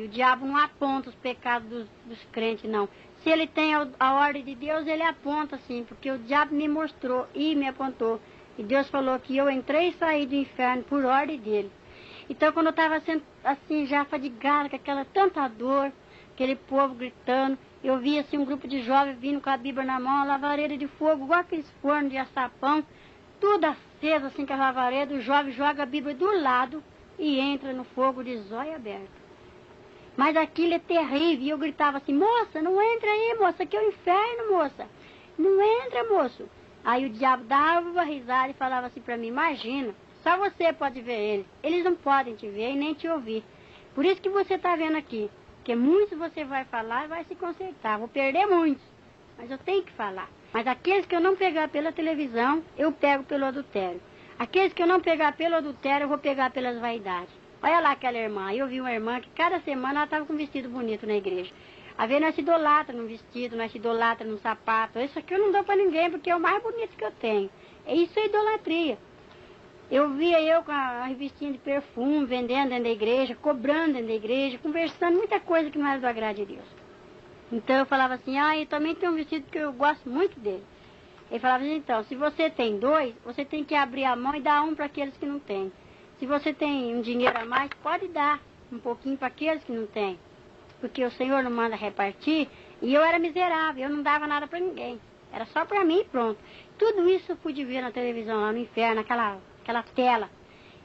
o diabo não aponta os pecados dos crentes, não. Se ele tem a ordem de Deus, ele aponta sim, porque o diabo me mostrou e me apontou. E Deus falou que eu entrei e saí do inferno por ordem dele. Então, quando eu estava assim, já fadigada, com aquela tanta dor, aquele povo gritando, eu vi assim um grupo de jovens vindo com a Bíblia na mão, a lavareira de fogo, igual aqueles fornos de açapão, tudo aceso assim com a lavareira, o jovem joga a Bíblia do lado e entra no fogo de zóio aberto. Mas aquilo é terrível, e eu gritava assim, moça, não entra aí, moça, aqui é o inferno, moça. Não entra, moço. Aí o diabo dava uma risada e falava assim para mim, imagina, só você pode ver eles. Eles não podem te ver e nem te ouvir. Por isso que você está vendo aqui. Porque muitos você vai falar e vai se consertar. Vou perder muitos, mas eu tenho que falar. Mas aqueles que eu não pegar pela televisão, eu pego pelo adultério. Aqueles que eu não pegar pelo adultério, eu vou pegar pelas vaidades. Olha lá aquela irmã. Eu vi uma irmã que cada semana ela estava com um vestido bonito na igreja. Às vezes nós se idolatra num vestido, nós se idolatra num sapato. Isso aqui eu não dou para ninguém, porque é o mais bonito que eu tenho. Isso é idolatria. Eu via eu com a revistinha de perfume, vendendo dentro da igreja, cobrando dentro da igreja, conversando muita coisa que não era do agrado de Deus. Então eu falava assim, eu também tenho um vestido que eu gosto muito dele. Ele falava assim, então, se você tem 2, você tem que abrir a mão e dar um para aqueles que não têm. Se você tem um dinheiro a mais, pode dar um pouquinho para aqueles que não têm. Porque o Senhor não manda repartir, e eu era miserável, eu não dava nada para ninguém. Era só para mim e pronto. Tudo isso eu pude ver na televisão, lá no inferno, aquela tela.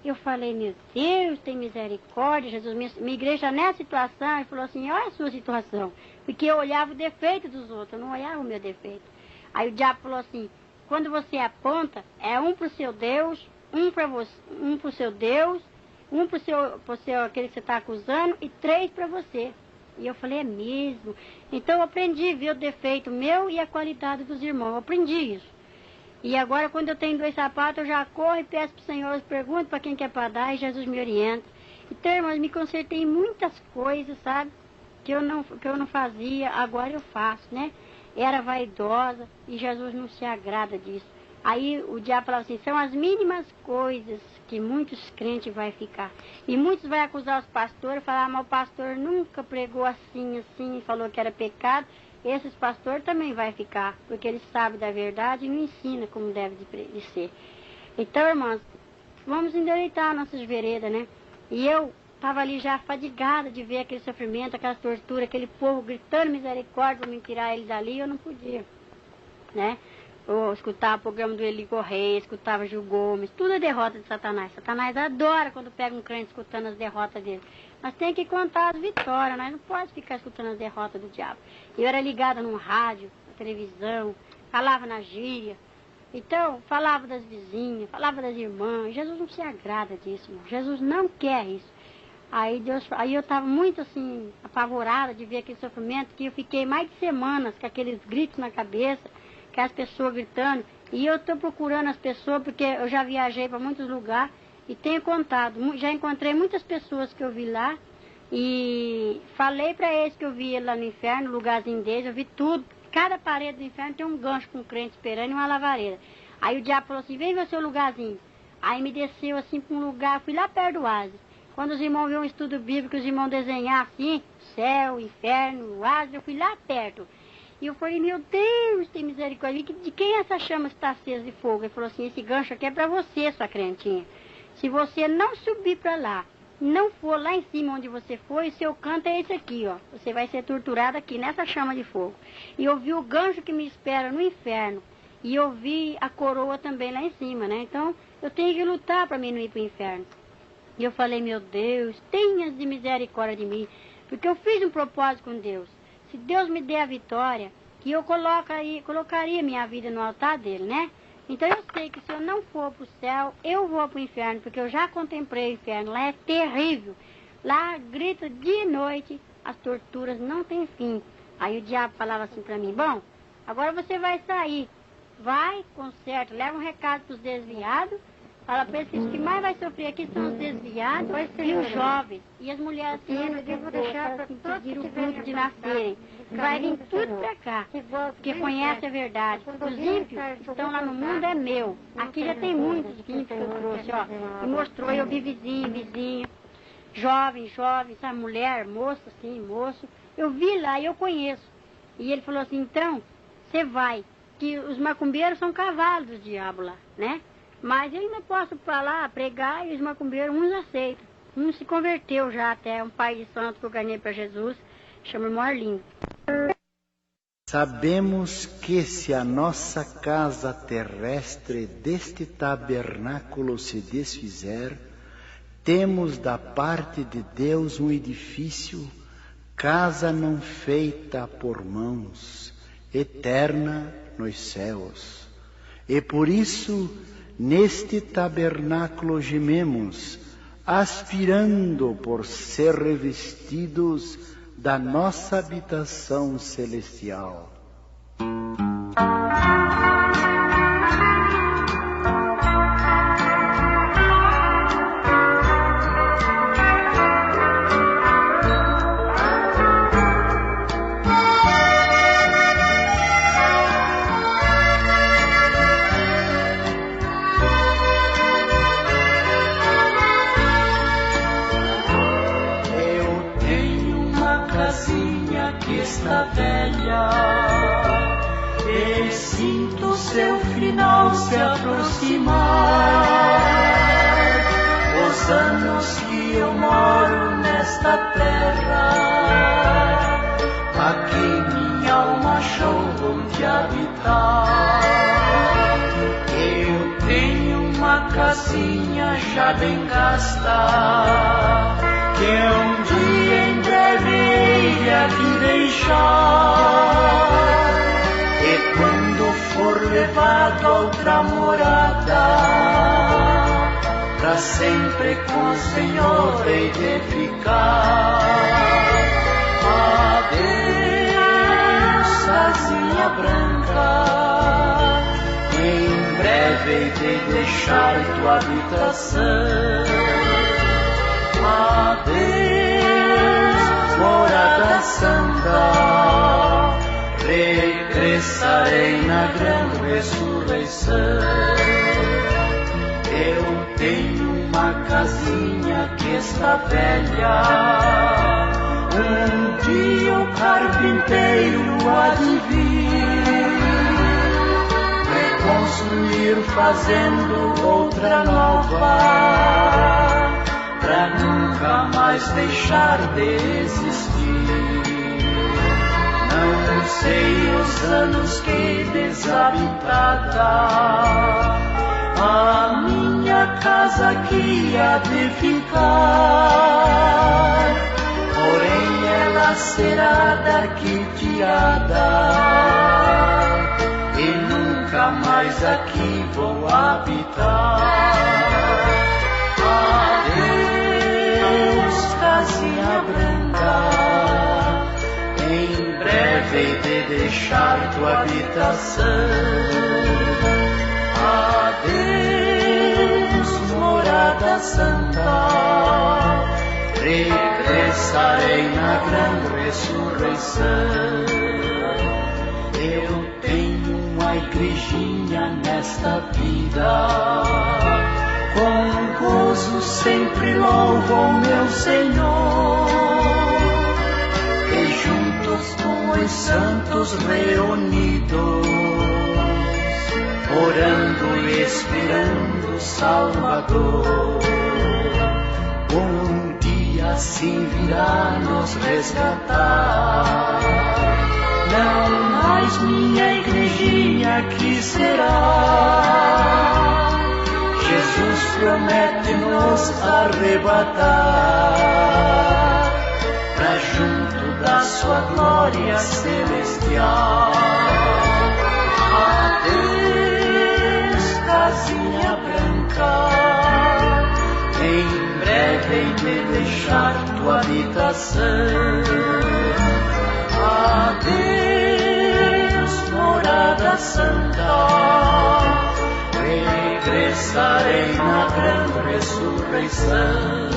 Eu falei, meu Deus, tem misericórdia, Jesus. Minha igreja nessa situação, ele falou assim, olha a sua situação. Porque eu olhava o defeito dos outros, eu não olhava o meu defeito. Aí o diabo falou assim, quando você aponta, é um para o seu Deus, um para você, um para o seu Deus, um para o seu aquele que você está acusando, e 3 para você. E eu falei, é mesmo? Então eu aprendi a ver o defeito meu e a qualidade dos irmãos. Eu aprendi isso. E agora, quando eu tenho 2 sapatos, eu já corro e peço para o Senhor, pergunto para quem quer para dar, e Jesus me orienta. Então, irmãos, me consertei em muitas coisas, sabe? Que eu não fazia, agora eu faço, né? Era vaidosa e Jesus não se agrada disso. Aí o diabo falava assim, são as mínimas coisas que muitos crentes vão ficar. E muitos vão acusar os pastores, falar, mas o pastor nunca pregou assim, e falou que era pecado. Esses pastores também vai ficar, porque eles sabem da verdade e não ensinam como deve de ser. Então, irmãos, vamos endireitar nossas veredas, né? E eu estava ali já fadigada de ver aquele sofrimento, aquela tortura, aquele povo gritando misericórdia para me tirar eles dali, eu não podia, né? Eu escutava o programa do Eli Correia, escutava Gil Gomes, tudo é derrota de Satanás. Satanás adora quando pega um crente escutando as derrotas dele. Nós temos que contar as vitórias, nós não podemos ficar escutando as derrotas do diabo. Eu era ligada num rádio, na televisão, falava na gíria. Então, falava das vizinhas, falava das irmãs. Jesus não se agrada disso, irmão. Jesus não quer isso. Aí eu estava muito assim, apavorada de ver aquele sofrimento, que eu fiquei mais de semanas com aqueles gritos na cabeça, com as pessoas gritando. E eu estou procurando as pessoas, porque eu já viajei para muitos lugares e tenho contado. Já encontrei muitas pessoas que eu vi lá e falei para eles que eu vi lá no inferno, no lugarzinho deles, eu vi tudo. Cada parede do inferno tem um gancho com um crente esperando e uma lavareira. Aí o diabo falou assim, vem ver o seu lugarzinho. Aí me desceu assim para um lugar, fui lá perto do oásis. Quando os irmãos viram um estudo bíblico, os irmãos desenhar assim, céu, inferno, oásis, eu fui lá perto. E eu falei, meu Deus, tem misericórdia. De quem essa chama está acesa de fogo? Ele falou assim, esse gancho aqui é para você, sua crentinha. Se você não subir para lá, não for lá em cima onde você foi, o seu canto é esse aqui, ó. Você vai ser torturado aqui, nessa chama de fogo. E eu vi o gancho que me espera no inferno. E eu vi a coroa também lá em cima, né? Então, eu tenho que lutar para mim não ir para o inferno. E eu falei, meu Deus, tenha de misericórdia de mim, porque eu fiz um propósito com Deus. Se Deus me der a vitória, que eu colocaria minha vida no altar dele, né? Então eu sei que se eu não for para o céu, eu vou para o inferno, porque eu já contemplei o inferno. Lá é terrível. Lá grita dia e noite, as torturas não têm fim. Aí o diabo falava assim para mim, bom, agora você vai sair, vai, conserta, leva um recado para os desviados. Fala para eles que os que mais vai sofrer aqui são os desviados e os jovens. E as mulheres assim, eu vou deixar para impedir o fruto de nascerem. Vai vir tudo para cá, porque conhece a verdade. Os ímpios estão lá no mundo, é meu. Aqui já tem muitos ímpios que eu trouxe, ó. E mostrou, eu vi vizinho, jovem, sabe, mulher, moço, assim, moço. Eu vi lá e eu conheço. E ele falou assim, então, você vai, que os macumbeiros são cavalos do diabo lá, né? Mas eu ainda posso falar, pregar, e os macumbeiros, uns aceitam. Um se converteu já até, um pai de santo que eu ganhei para Jesus, chama irmão Arlindo. Sabemos que se a nossa casa terrestre deste tabernáculo se desfizer, temos da parte de Deus um edifício, casa não feita por mãos, eterna nos céus. E por isso, neste tabernáculo gememos, aspirando por ser revestidos da nossa habitação celestial. E sinto seu final se aproximar. Os anos que eu moro nesta terra, aqui minha alma achou onde habitar. Eu tenho uma casinha já bem gasta, que um dia em breve hei aqui deixar. E quando for levado a outra morada, pra sempre com o Senhor hei de ficar. Adeus, casinha branca, em breve hei de deixar tua habitação. Adeus, morada santa, regressarei na grande ressurreição. Eu tenho uma casinha que está velha, um dia o carpinteiro há de vir reconstruir fazendo outra nova, pra nunca mais deixar de existir. Não sei os anos que desabitada. A minha casa que há de ficar, porém ela será daqui tirada, e nunca mais aqui vou habitar. Adeus, casinha branca, em breve hei de deixar tua habitação. Adeus, morada santa, regressarei na grande ressurreição. Eu tenho uma igrejinha nesta vida, com gozo sempre louvo ao meu Senhor, e juntos com os santos reunidos, orando e esperando o Salvador, um dia assim virá nos resgatar. Não mais minha igrejinha aqui será, Jesus promete nos arrebatar pra junto da sua glória celestial. Adeus, casinha branca, em breve hei de deixar tua habitação. Adeus, morada santa, regressarei na grande ressurreição.